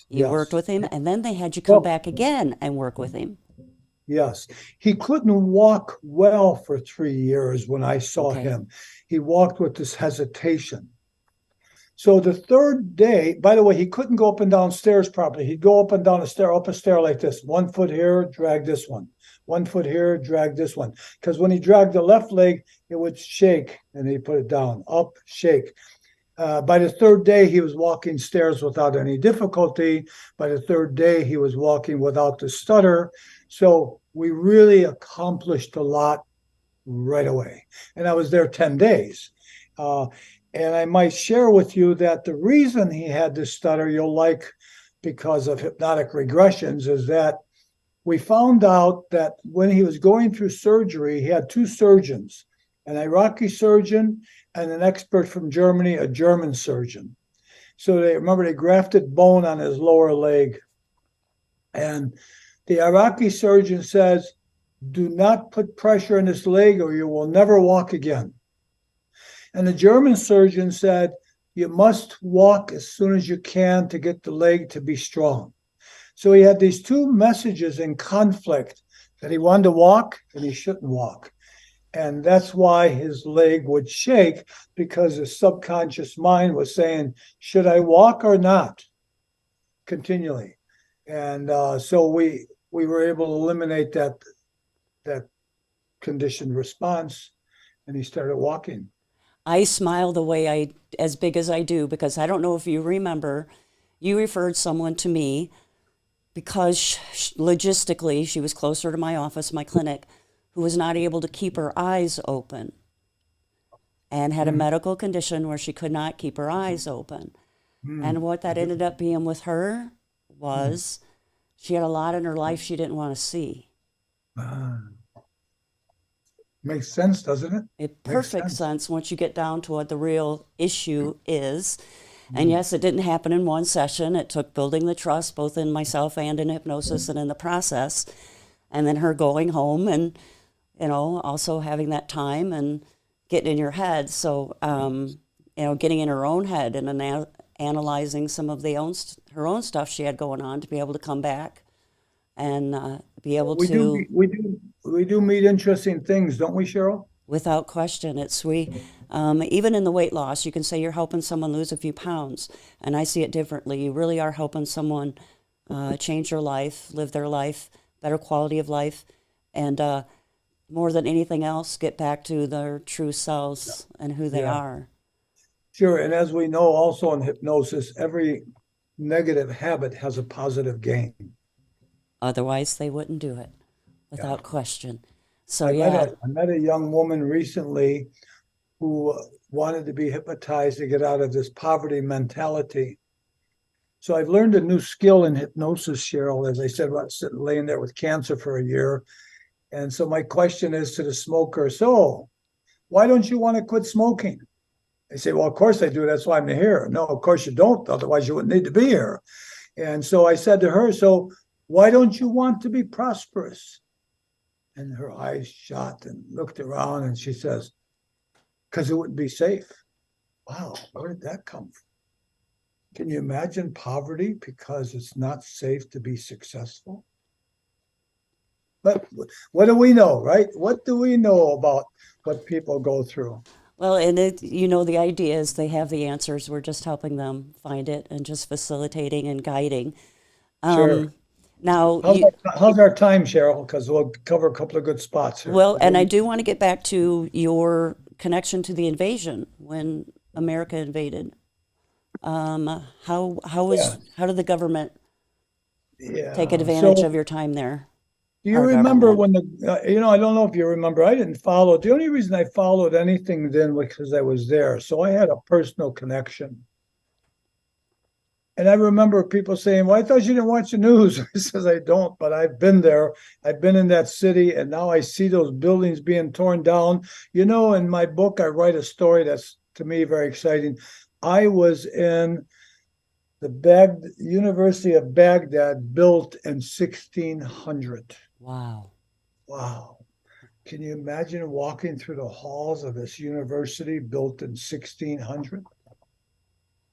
you worked with him, and then they had you come back again and work with him. Yes. He couldn't walk well for 3 years when I saw him. He walked with this hesitation. So the third day, by the way, he couldn't go up and down stairs properly. He'd go up and down up a stair like this. 1 foot here, drag this one. 1 foot here, drag this one. Because when he dragged the left leg, it would shake, and he put it down, up, shake. By the third day, he was walking stairs without any difficulty. By the third day, he was walking without the stutter. So we really accomplished a lot right away. And I was there 10 days. And I might share with you that the reason he had this stutter, you'll like, because of hypnotic regressions, is that we found out that when he was going through surgery, he had 2 surgeons. an Iraqi surgeon, and an expert from Germany, a German surgeon. So they grafted bone on his lower leg. And the Iraqi surgeon says, do not put pressure on this leg or you will never walk again. And the German surgeon said, you must walk as soon as you can to get the leg to be strong. So he had these two messages in conflict, that he wanted to walk and he shouldn't walk. And that's why his leg would shake, because his subconscious mind was saying, should I walk or not? Continually. And so we were able to eliminate that conditioned response, and he started walking. I smile the way as big as I do, because I don't know if you remember, you referred someone to me because logistically she was closer to my office, my clinic, who was not able to keep her eyes open and had a medical condition where she could not keep her eyes open. And what that ended up being with her was she had a lot in her life she didn't want to see. Makes sense, doesn't it? It perfect sense once you get down to what the real issue is. And yes, it didn't happen in one session. It took building the trust, both in myself and in hypnosis and in the process. And then her going home and, also having that time and getting in your head. So, getting in her own head and analyzing some of her own stuff she had going on to be able to come back and be able to. We do meet interesting things, don't we, Cheryl? Without question. Even in the weight loss, you can say you're helping someone lose a few pounds, and I see it differently. You really are helping someone change their life, live their life, better quality of life, and more than anything else, get back to their true selves and who they are. Sure, and as we know also in hypnosis, every negative habit has a positive gain. Otherwise, they wouldn't do it, without question. So I met a young woman recently who wanted to be hypnotized to get out of this poverty mentality. So I've learned a new skill in hypnosis, Cheryl. As I said, I was laying there with cancer for a year. And so my question is to the smoker, so why don't you want to quit smoking? They say, well, of course I do. That's why I'm here. No, of course you don't. Otherwise you wouldn't need to be here. And so I said to her, so why don't you want to be prosperous? And her eyes shot and looked around and she says, because it wouldn't be safe. Wow, where did that come from? Can you imagine poverty because it's not safe to be successful? But what do we know, right? What do we know about what people go through? Well, and the idea is they have the answers. We're just helping them find it and just facilitating and guiding. Sure. Now, how's our time, Cheryl? Because we'll cover a couple of good spots here. Well, and I do want to get back to your connection to the invasion when America invaded. How did the government take advantage of your time there? Do you remember when I don't know if you remember, I didn't follow. The only reason I followed anything then was because I was there. So I had a personal connection. And I remember people saying, well, I thought you didn't watch the news. I says, I don't, but I've been there. I've been in that city, and now I see those buildings being torn down. In my book, I write a story that's, to me, very exciting. I was in the University of Baghdad, built in 1600. Wow. Can you imagine walking through the halls of this university built in 1600?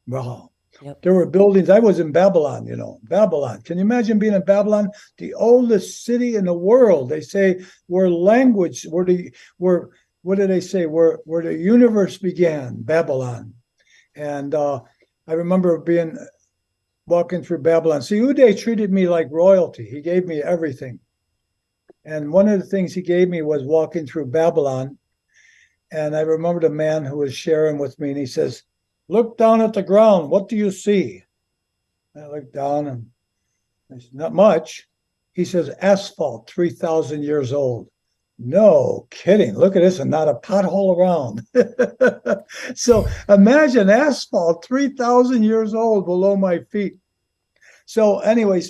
Wow. Yep. There were buildings. I was in Babylon, Babylon. Can you imagine being in Babylon? The oldest city in the world. They say where what do they say? Where the universe began, Babylon. And I remember walking through Babylon. See, Uday treated me like royalty. He gave me everything. And one of the things he gave me was walking through Babylon. And I remembered a man who was sharing with me, and he says, look down at the ground. What do you see? I looked down, and I said, not much. He says, asphalt, 3,000 years old. No kidding. Look at this, and not a pothole around. So imagine asphalt, 3,000 years old below my feet. So anyway,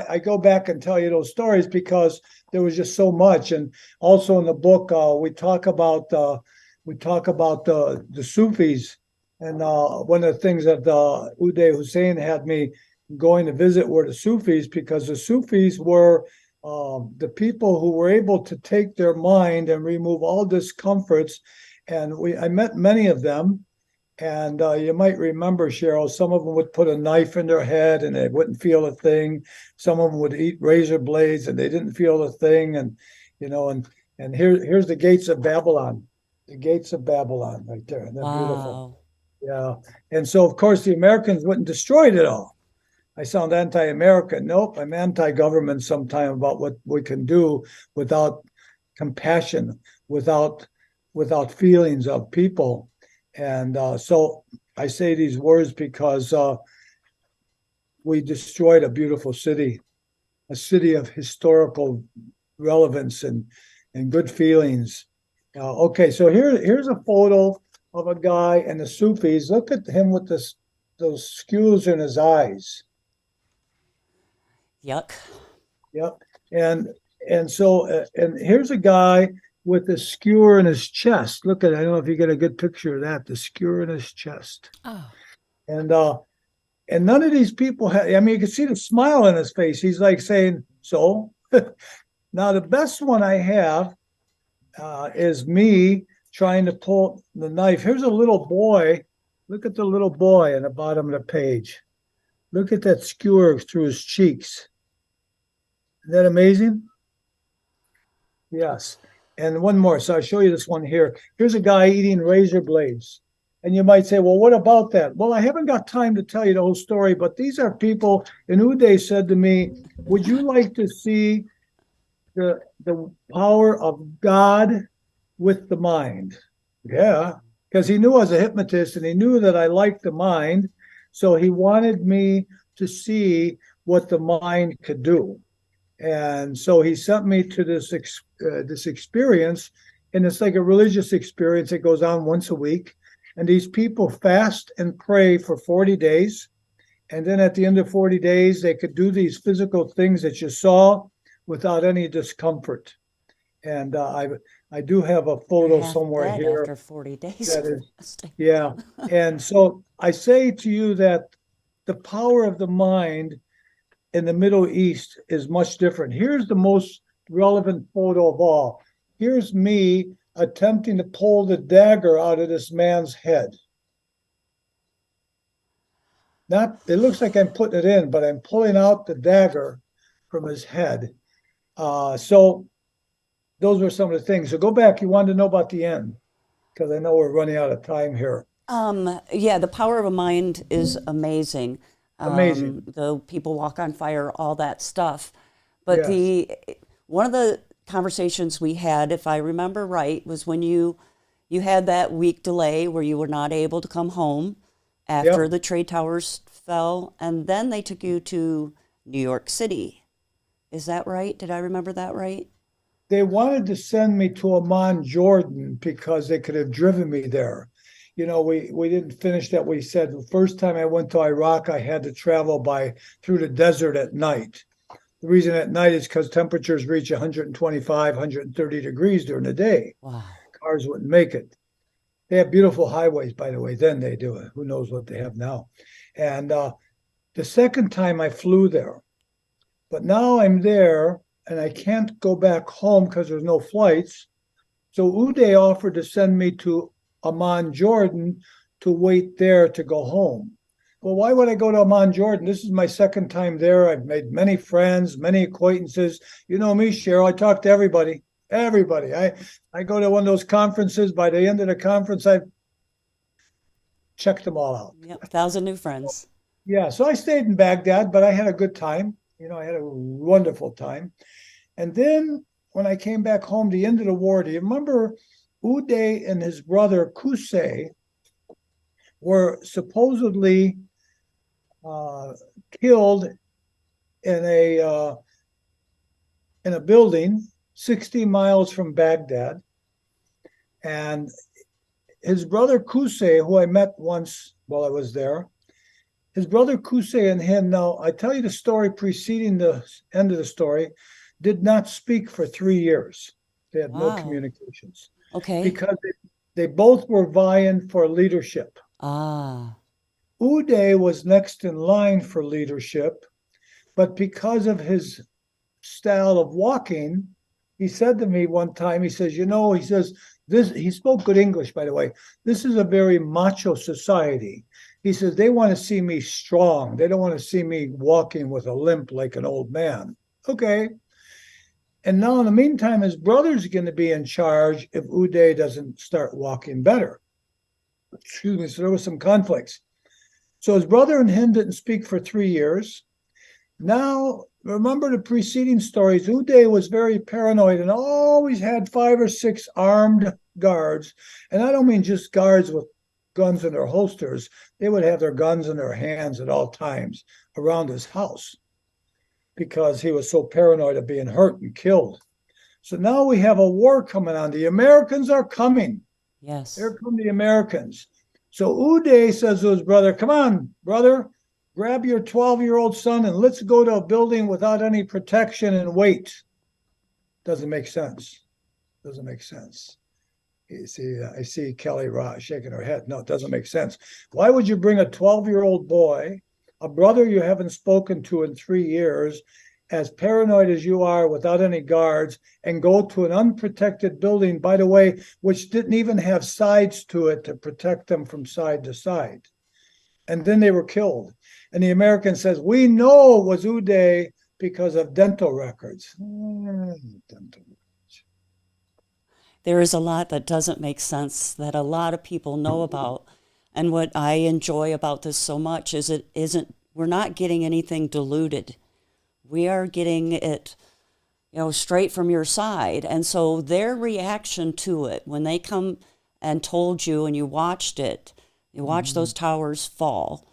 I go back and tell you those stories because there was just so much. And also in the book, we talk about we talk about the Sufis, and one of the things that Uday Hussein had me going to visit were the Sufis, because the Sufis were the people who were able to take their mind and remove all discomforts. And I met many of them. And you might remember, Cheryl, some of them would put a knife in their head and they wouldn't feel a thing. Some of them would eat razor blades and they didn't feel a thing. And, and here's the gates of Babylon, the gates of Babylon right there. They're beautiful. Yeah. And so, of course, the Americans wouldn't destroy it all. I sound anti-American. Nope, I'm anti-government sometime about what we can do without compassion, without feelings of people. And so I say these words because we destroyed a beautiful city, a city of historical relevance and good feelings. Okay, so here's a photo of a guy and the Sufis. Look at him with those skewers in his eyes. Yuck. Yep. And so and here's a guy with the skewer in his chest. Look at it. I don't know if you get a good picture of that, the skewer in his chest. Oh. And none of these people I mean, you can see the smile on his face. He's like saying, so now the best one I have is me trying to pull the knife. Here's a little boy. Look at the little boy on the bottom of the page. Look at that skewer through his cheeks. Isn't that amazing? Yes. And one more. So I'll show you this one here. Here's a guy eating razor blades. And you might say, well, what about that? Well, I haven't got time to tell you the whole story, but these are people. And Uday said to me, would you like to see the power of God with the mind? Yeah, because he knew I was a hypnotist and he knew that I liked the mind. So he wanted me to see what the mind could do. And so he sent me to this experience, and it's like a religious experience. It goes on once a week, and these people fast and pray for 40 days. And then at the end of 40 days, they could do these physical things that you saw without any discomfort. And I do have a photo somewhere here. After 40 days. That is, yeah. And so I say to you that the power of the mind in the Middle East is much different. Here's the most relevant photo of all. Here's me attempting to pull the dagger out of this man's head. It looks like I'm putting it in, but I'm pulling out the dagger from his head. So those were some of the things. So go back. You wanted to know about the end, because I know we're running out of time here. Yeah, the power of a mind is amazing. Amazing. The people walk on fire, all that stuff. But Yes. one of the conversations we had, if I remember right, was when you had that week delay where you were not able to come home after Yep. the trade towers fell, and then they took you to New York City. Is that right? Did I remember that right? They wanted to send me to Amman, Jordan, because they could have driven me there. We didn't finish that. We said the first time I went to Iraq, I had to travel through the desert at night. The reason at night is because temperatures reach 125, 130 degrees during the day. Wow. Cars wouldn't make it. They have beautiful highways, by the way. Then they do it. Who knows what they have now? And the second time I flew there, but now I'm there and I can't go back home because there's no flights. So Uday offered to send me to Amman, Jordan, to wait there to go home. Well, why would I go to Amman, Jordan? This is my second time there. I've made many friends, many acquaintances. You know me, Cheryl. I talk to everybody. Everybody. I go to one of those conferences. By the end of the conference, I've checked them all out. Yep, 1,000 new friends. Yeah, so I stayed in Baghdad, but I had a good time. I had a wonderful time. And then when I came back home, the end of the war, do you remember Uday and his brother Coochies were supposedly killed in a building 60 miles from Baghdad. And his brother Coochies, who I met once while I was there, his brother Coochies and him, now I tell you the story preceding the end of the story, did not speak for 3 years. They had no Wow. communications. Okay. Because They both were vying for leadership. Ah, Uday was next in line for leadership, but because of his style of walking, he said to me one time, he says, he says, this, he spoke good English, by the way. This is a very macho society. He says, they want to see me strong. They don't want to see me walking with a limp like an old man. Okay. And now in the meantime, his brother's going to be in charge if Uday doesn't start walking better. Excuse me. So there was some conflicts. So his brother and him didn't speak for 3 years. Now, remember the preceding stories, Uday was very paranoid and always had 5 or 6 armed guards. And I don't mean just guards with guns in their holsters. They would have their guns in their hands at all times around his house because he was so paranoid of being hurt and killed. So now we have a war coming on. The Americans are coming. yes. Here come the Americans. So Uday says to his brother, come on, brother, grab your 12-year-old son and let's go to a building without any protection and wait. Doesn't make sense. Doesn't make sense. You see, I see Kelly shaking her head. No, it doesn't make sense. Why would you bring a 12-year-old boy, a brother you haven't spoken to in 3 years, as paranoid as you are without any guards, and go to an unprotected building, by the way, which didn't even have sides to it to protect them from side to side? And then they were killed. And the American says, we know it was Uday because of dental records. There is a lot that doesn't make sense that a lot of people know about. And what I enjoy about this so much is we're not getting anything diluted. We are getting it, straight from your side. And so their reaction to it, when they come and told you and you watched it, you watched those towers fall,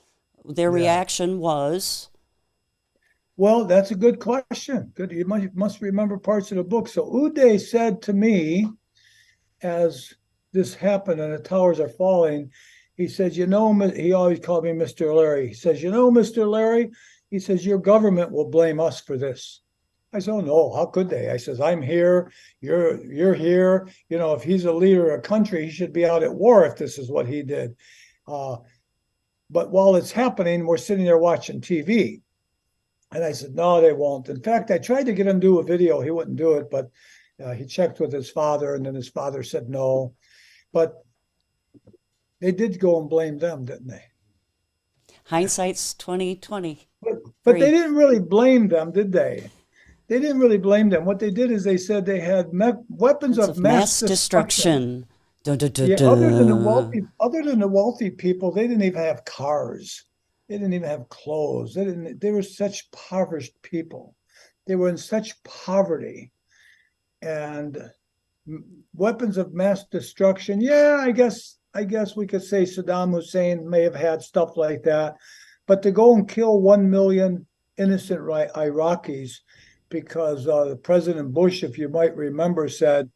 their reaction was? Well, that's a good question. Good. You must remember parts of the book. So Uday said to me, as this happened and the towers are falling, he says, he always called me Mr. Larry. He says, Mr. Larry, he says, your government will blame us for this. I said, oh, no, how could they? I says, I'm here, you're here. If he's a leader of a country, he should be out at war if this is what he did. But while it's happening, we're sitting there watching TV. And I said, no, they won't. In fact, I tried to get him to do a video. He wouldn't do it, but he checked with his father, and then his father said no. But they did go and blame them, didn't they? Hindsight's 2020. But they didn't really blame them, did they? They didn't really blame them. What they did is they said they had weapons of mass destruction. Dun, dun, dun, Yeah, dun. other than the wealthy people, they didn't even have cars. They didn't even have clothes. They were such impoverished people. They were in such poverty. And weapons of mass destruction. Yeah, I guess we could say Saddam Hussein may have had stuff like that. But to go and kill 1 million innocent Iraqis because President Bush, if you might remember, said,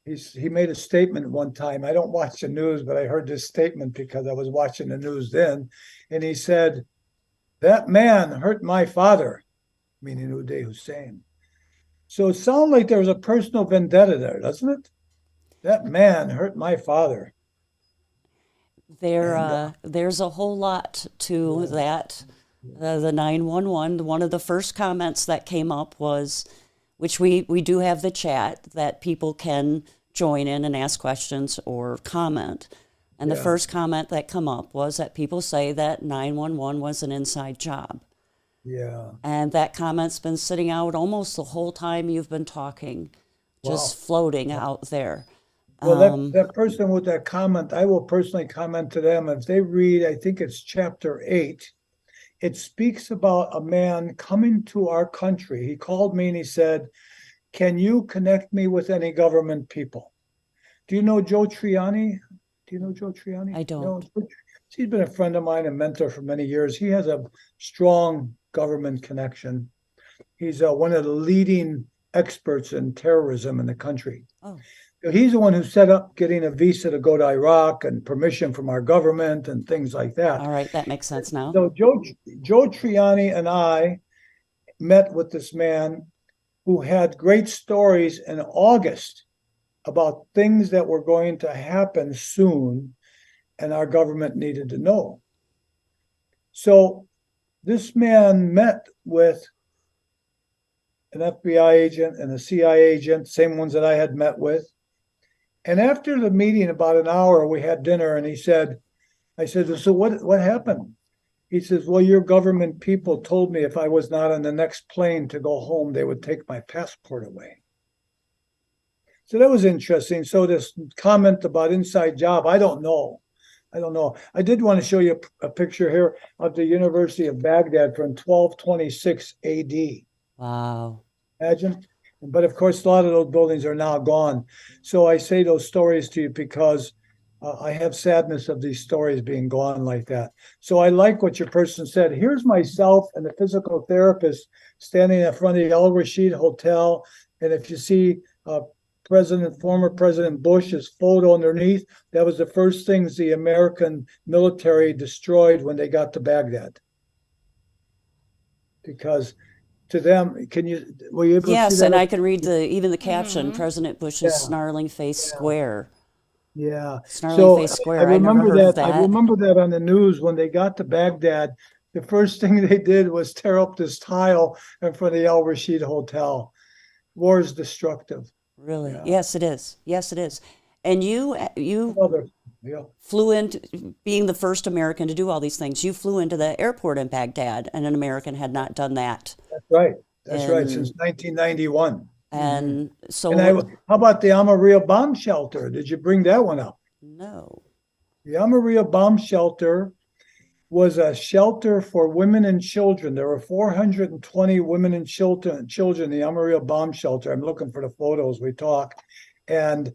he made a statement one time. I don't watch the news, but I heard this statement because I was watching the news then. And he said, that man hurt my father, meaning Uday Hussein. So it sounds like there was a personal vendetta there, doesn't it? That man hurt my father. There's a whole lot to that. The 911, one of the first comments that came up was, which we do have the chat that people can join in and ask questions or comment. And the first comment that come up was that people say that 911 was an inside job. Yeah. And that comment's been sitting out almost the whole time you've been talking, just floating out there. Well, that person with that comment, I will personally comment to them. If they read, I think it's chapter 8, it speaks about a man coming to our country. He called me and he said, can you connect me with any government people? Do you know Joe Triani? Do you know Joe Triani? I don't. No, he's been a friend of mine, a mentor for many years. He has a strong government connection. He's one of the leading experts in terrorism in the country. Oh. He's the one who set up getting a visa to go to Iraq and permission from our government and things like that. All right, that makes sense now. So Joe Triani and I met with this man who had great stories in August about things that were going to happen soon, and our government needed to know. So this man met with an FBI agent and a CIA agent, same ones that I had met with. And after the meeting, about an hour, we had dinner, and I said, so what happened? He says, well, your government people told me if I was not on the next plane to go home, they would take my passport away. So that was interesting. So this comment about inside job, I don't know. I did want to show you a picture here of the University of Baghdad from 1226 AD. Wow. Imagine. But of course, a lot of those buildings are now gone. So I say those stories to you because I have sadness of these stories being gone like that. So I like what your person said. Here's myself and the physical therapist standing in front of the Al Rashid Hotel. And if you see former President Bush's photo underneath, that was the first things the American military destroyed when they got to Baghdad. Because to them, were you able to see Yes, that? and I can read even the caption, President Bush's snarling face square. Yeah. Snarling face square. I never heard of that. I remember that on the news when they got to Baghdad. The first thing they did was tear up this tile in front of the Al Rashid Hotel. War is destructive. Really? Yeah. Yes, it is. Yes, it is. And you Yeah. flew into being the first American to do all these things. You flew into the airport in Baghdad, and an American had not done that. That's right. That's right. Since 1991. And so, How about the Amaria bomb shelter? Did you bring that one up? no. The Amaria bomb shelter was a shelter for women and children. There were 420 women and children in the Amaria bomb shelter. I'm looking for the photos. We talk, and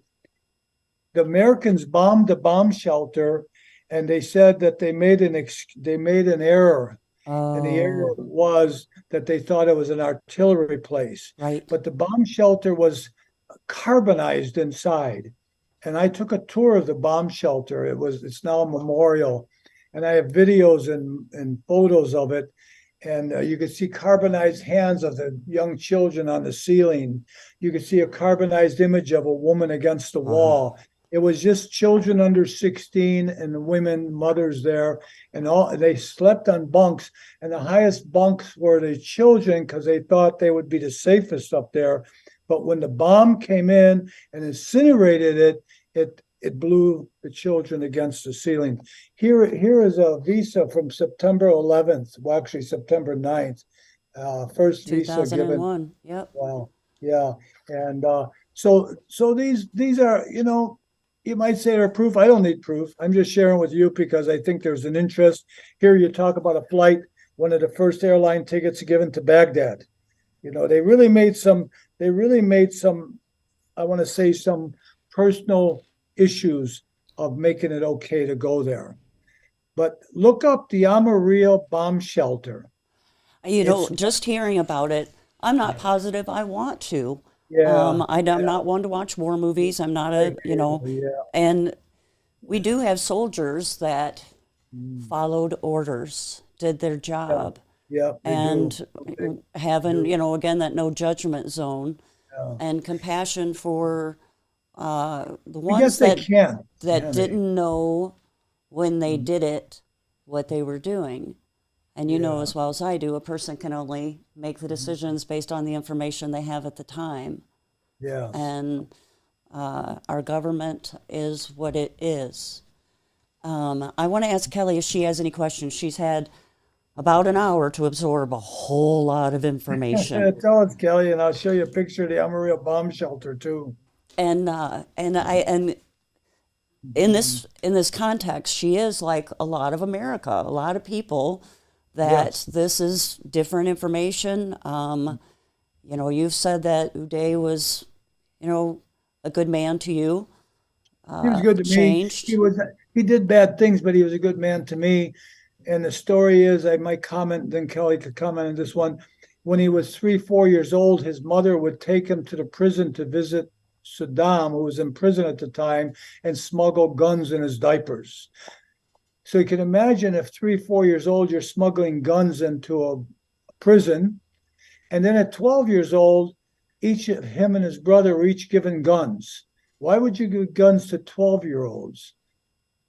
the Americans bombed the bomb shelter, and they said that they made an error. And the error was that they thought it was an artillery place. Right. But the bomb shelter was carbonized inside. And I took a tour of the bomb shelter. It's now a memorial. And I have videos and photos of it. And you could see carbonized hands of the young children on the ceiling. You could see a carbonized image of a woman against the wall. It was just children under 16 and women, mothers there, and they slept on bunks. And the highest bunks were the children because they thought they would be the safest up there. But when the bomb came in and incinerated it blew the children against the ceiling. Here is a visa from September 11th, well, actually September 9th. First visa given. Yep. Wow. Yeah. And so these are, you might say they're proof. I don't need proof. I'm just sharing with you because I think there's an interest. Here you talk about a flight, one of the first airline tickets given to Baghdad. They really made some, I want to say, some personal issues of making it okay to go there. But look up the Amaria bomb shelter. Just hearing about it, I'm not positive I want to. Yeah. I'm not one to watch war movies. I'm not and we do have soldiers that followed orders, did their job. Yeah. And having, again, that no judgment zone and compassion for the ones that didn't know when they did it, what they were doing. And you know as well as I do, a person can only make the decisions based on the information they have at the time. Yeah. And our government is what it is. I want to ask Kelly if she has any questions. She's had about an hour to absorb a whole lot of information. Tell us, Kelly, and I'll show you a picture of the Amaria bomb shelter too. And in this context, she is like a lot of America, a lot of people that this is different information. You've said that Uday was, a good man to you. He was good to changed. Me. He did bad things, but he was a good man to me. And the story is, I might comment, then Kelly could comment on this one. When he was 3-4 years old, his mother would take him to the prison to visit Saddam, who was in prison at the time, and smuggle guns in his diapers. So you can imagine if 3-4 years old, you're smuggling guns into a prison. And then at 12 years old, each of him and his brother were each given guns. Why would you give guns to 12-year-olds?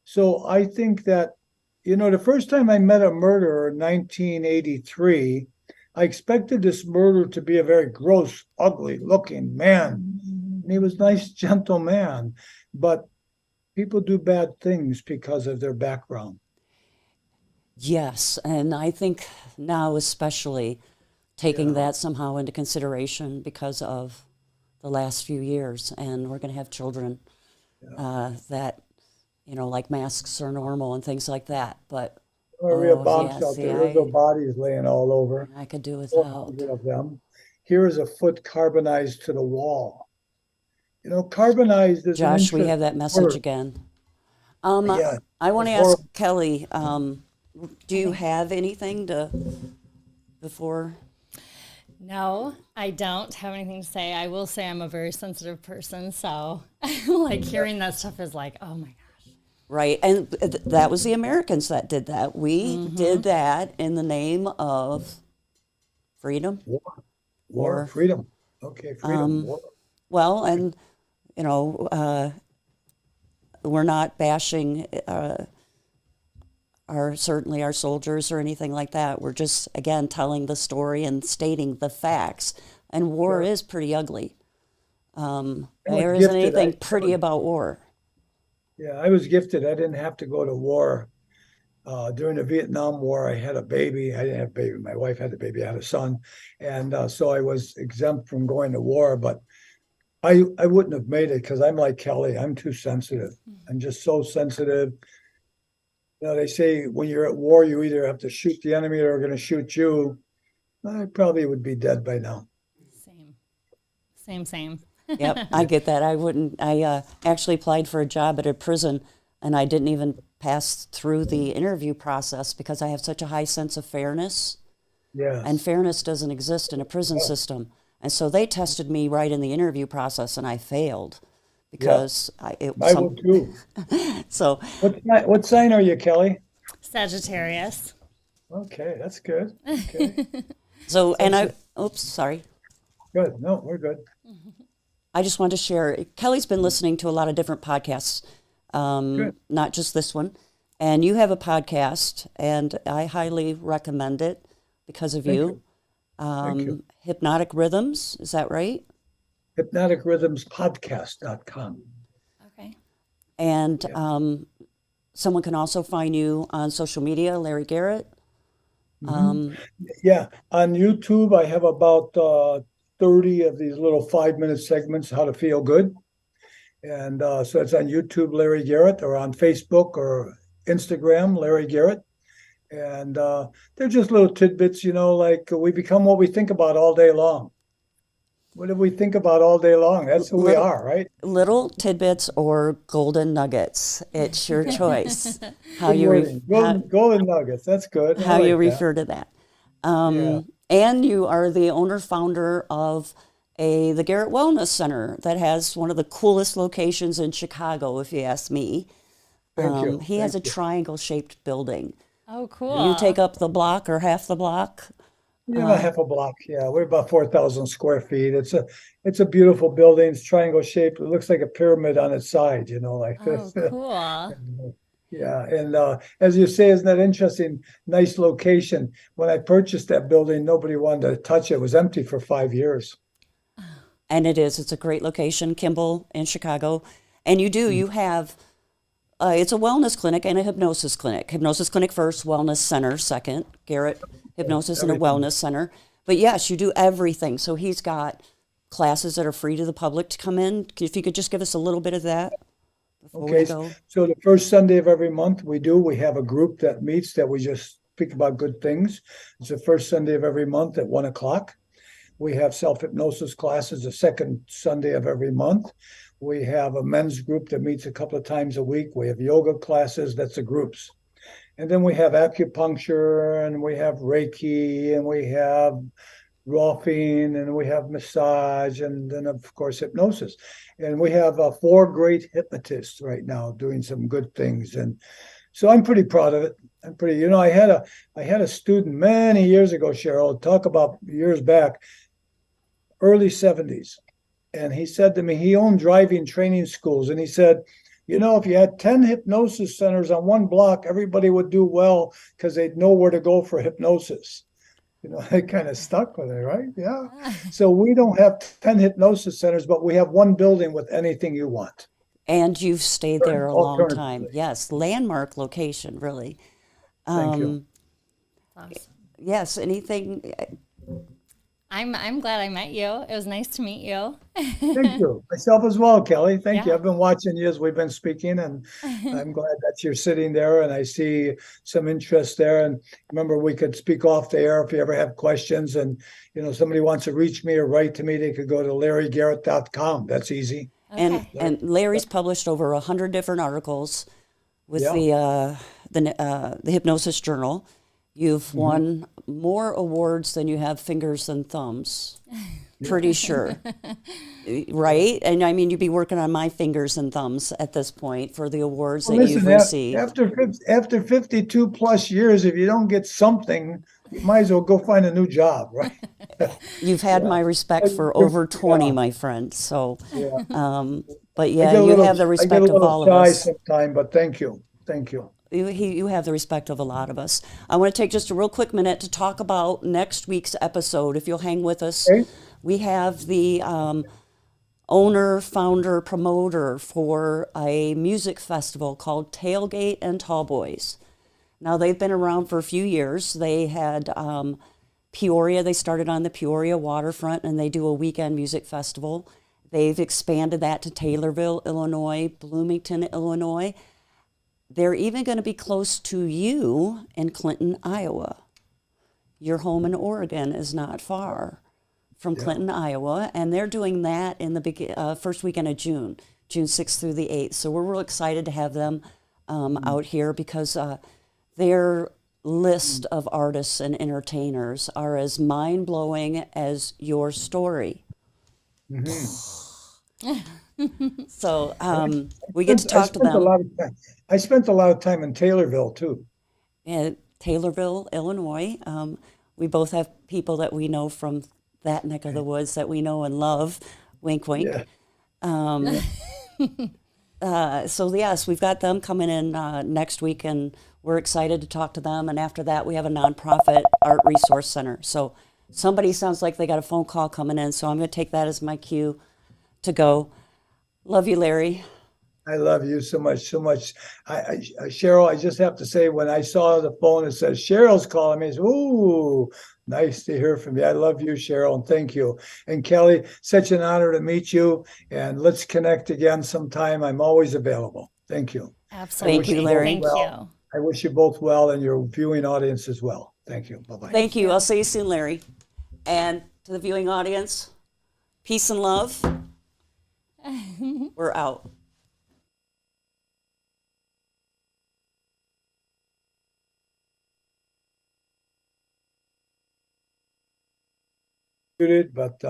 So I think that, the first time I met a murderer in 1983, I expected this murderer to be a very gross, ugly looking man. And he was a nice, gentle man. But people do bad things because of their background. Yes, and I think now especially taking that somehow into consideration because of the last few years, and we're going to have children that, like masks are normal and things like that. But Real bombs yes, out see, there. There's no bodies laying all over. I could do without. 400 of them. Here is a foot carbonized to the wall. Carbonized is Josh, an we have that message word. again. Yeah, I want to it's ask horrible. Kelly, do you have anything before? No, I don't have anything to say. I will say I'm a very sensitive person, so like hearing that stuff is like, oh my gosh. Right, and that was the Americans that did that. We did that in the name of freedom. War, freedom. Okay, freedom. War. Well, and we're not bashing certainly our soldiers or anything like that. We're just again telling the story and stating the facts. And war is pretty ugly. There isn't anything pretty about war. Yeah, I was gifted. I didn't have to go to war. During the Vietnam War, I had a baby. I didn't have a baby. My wife had a baby. I had a son. And so I was exempt from going to war. But I wouldn't have made it because I'm like Kelly. I'm too sensitive. I'm just so sensitive. They say when you're at war, you either have to shoot the enemy or they're going to shoot you. I probably would be dead by now. Same. Yep, I get that. I wouldn't. I actually applied for a job at a prison, and I didn't even pass through the interview process because I have such a high sense of fairness. Yeah. And fairness doesn't exist in a prison system. And so they tested me right in the interview process, and I failed because I would too. So what sign are you, Kelly? Sagittarius. Okay, that's good. Okay. So, oops, sorry. Good. No, we're good. I just wanted to share, Kelly's been listening to a lot of different podcasts, not just this one. And you have a podcast, and I highly recommend it because of you. Thank you. Hypnotic Rhythms, is that right? hypnoticrhythmspodcast.com. Okay. And someone can also find you on social media, Larry Garrett. Yeah, on YouTube, I have about 30 of these little 5-minute segments, how to feel good. And so it's on YouTube, Larry Garrett, or on Facebook or Instagram, Larry Garrett. And they're just little tidbits, like we become what we think about all day long. What do we think about all day long? That's who we are, right? Little tidbits or golden nuggets. It's your choice. Golden nuggets. That's good. How you refer to that. And you are the owner-founder of the Garrett Wellness Center that has one of the coolest locations in Chicago, if you ask me. Thank you. He has a triangle-shaped building. Oh, cool. You take up the block or half the block? Yeah, half a block. Yeah, we're about 4,000 square feet. It's a beautiful building. It's triangle shaped. It looks like a pyramid on its side, like Oh, this. cool. Yeah, and as you say, isn't that interesting? Nice location. When I purchased that building, nobody wanted to touch it. It was empty for 5 years. And it is. It's a great location, Kimball in Chicago. And you have, it's a wellness clinic and a hypnosis clinic. Hypnosis clinic first, wellness center second. Garrett Hypnosis and a Wellness Center. But yes, you do everything. So he's got classes that are free to the public to come in. If you could just give us a little bit of that before we go. So the first Sunday of every month we have a group that meets that we just speak about good things. It's the first Sunday of every month at 1:00. We have self-hypnosis classes the second Sunday of every month. We have a men's group that meets a couple of times a week. We have yoga classes, that's the groups. And then we have acupuncture, and we have Reiki, and we have rolfing, and we have massage, and then of course hypnosis. And we have 4 great hypnotists right now doing some good things. And so I'm pretty proud of it. I had a student many years ago, Cheryl, talk about years back, early 70s. and he said to me, he owned driving training schools, and he said, you know, if you had 10 hypnosis centers on one block, everybody would do well because they'd know where to go for hypnosis. You know, it kind of stuck with it, right? Yeah. So we don't have 10 hypnosis centers, but we have one building with anything you want. And you've stayed there a long time. Alternatively. Yes, landmark location, really. Thank you. Awesome. Yes, anything? I'm glad I met you. It was nice to meet you. Thank you. Myself as well, Kelly. Thank you. Yeah. I've been watching you as we've been speaking, and I'm glad that you're sitting there and I see some interest there. And remember, we could speak off the air if you ever have questions. And, you know, somebody wants to reach me or write to me, they could go to larrygarrett.com. That's easy. And Larry's published over 100 different articles with Yeah. the Hypnosis Journal. You've won more awards than you have fingers and thumbs. Pretty sure. Right? And I mean, you'd be working on my fingers and thumbs at this point for the awards that you've received. After 52 plus years, if you don't get something, you might as well go find a new job, right? You've had my respect for over 20, my friend. So, but yeah, I get a you little- have the I respect get a of little all of shy us. sometime, but thank you. Thank you. You have the respect of a lot of us. I want to take just a real quick minute to talk about next week's episode. If you'll hang with us, Okay. we have the owner, founder, promoter for a music festival called Tailgate and Tallboys. Now, they've been around for a few years. They had Peoria. They started on the Peoria waterfront, and they do a weekend music festival. They've expanded that to Taylorville, Illinois, Bloomington, Illinois. They're even going to be close to you in Clinton, Iowa. Your home in Oregon is not far from Clinton, Iowa, and they're doing that in the first weekend of June, June 6th through the 8th. So we're real excited to have them out here because their list of artists and entertainers are as mind-blowing as your story. So we get to talk to them. I spent a lot of time in Taylorville too. In Taylorville, Illinois. We both have people that we know from that neck of the woods that we know and love. Wink, wink. Yeah. So yes, we've got them coming in next week, and we're excited to talk to them. And after that, we have a nonprofit art resource center. So somebody sounds like they got a phone call coming in, so I'm going to take that as my cue to go. Love you, Larry. I love you so much, so much. Cheryl, I just have to say, when I saw the phone, it says Cheryl's calling me. I said, ooh, nice to hear from you. I love you, Cheryl, and thank you. And Kelly, such an honor to meet you. And let's connect again sometime. I'm always available. Thank you. Absolutely. Thank you, Larry. Thank you. I wish you both well and your viewing audience as well. Thank you. Bye-bye. Thank you. I'll see you soon, Larry. And to the viewing audience, peace and love. We're out. But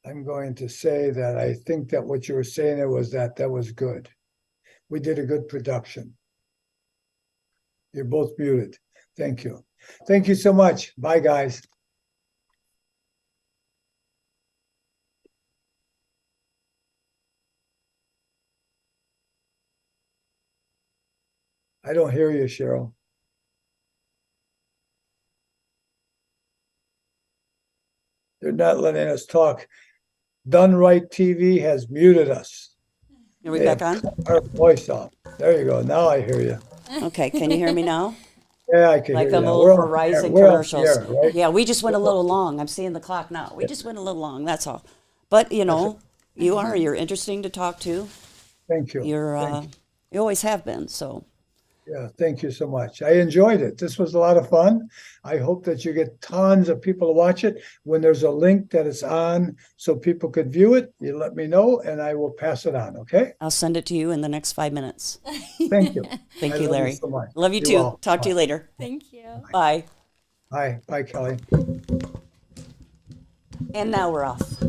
I'm going to say that I think that what you were saying there was that was good. We did a good production. You're both muted. Thank you. Thank you so much. Bye, guys. I don't hear you, Cheryl. They're not letting us talk. Done Right TV has muted us. Are we back on? Our voice off. There you go. Now I hear you. Okay, can you hear me now? Yeah, I can Like hear them you. old We're on the Verizon air. We're on the commercials. air, right? Yeah, we just went a little long. I'm seeing the clock now. We just went a little long, that's all. But, you know, you're interesting to talk to. Thank you. You're, you always have been, so. Yeah, thank you so much. I enjoyed it. This was a lot of fun. I hope that you get tons of people to watch it. When there's a link that is on so people could view it, you let me know and I will pass it on, okay? I'll send it to you in the next 5 minutes. Thank you. Thank I you, love Larry. so much. Love you You too. all. Talk to you later. Thank you. Bye. Bye. Bye, Kelly. And now we're off.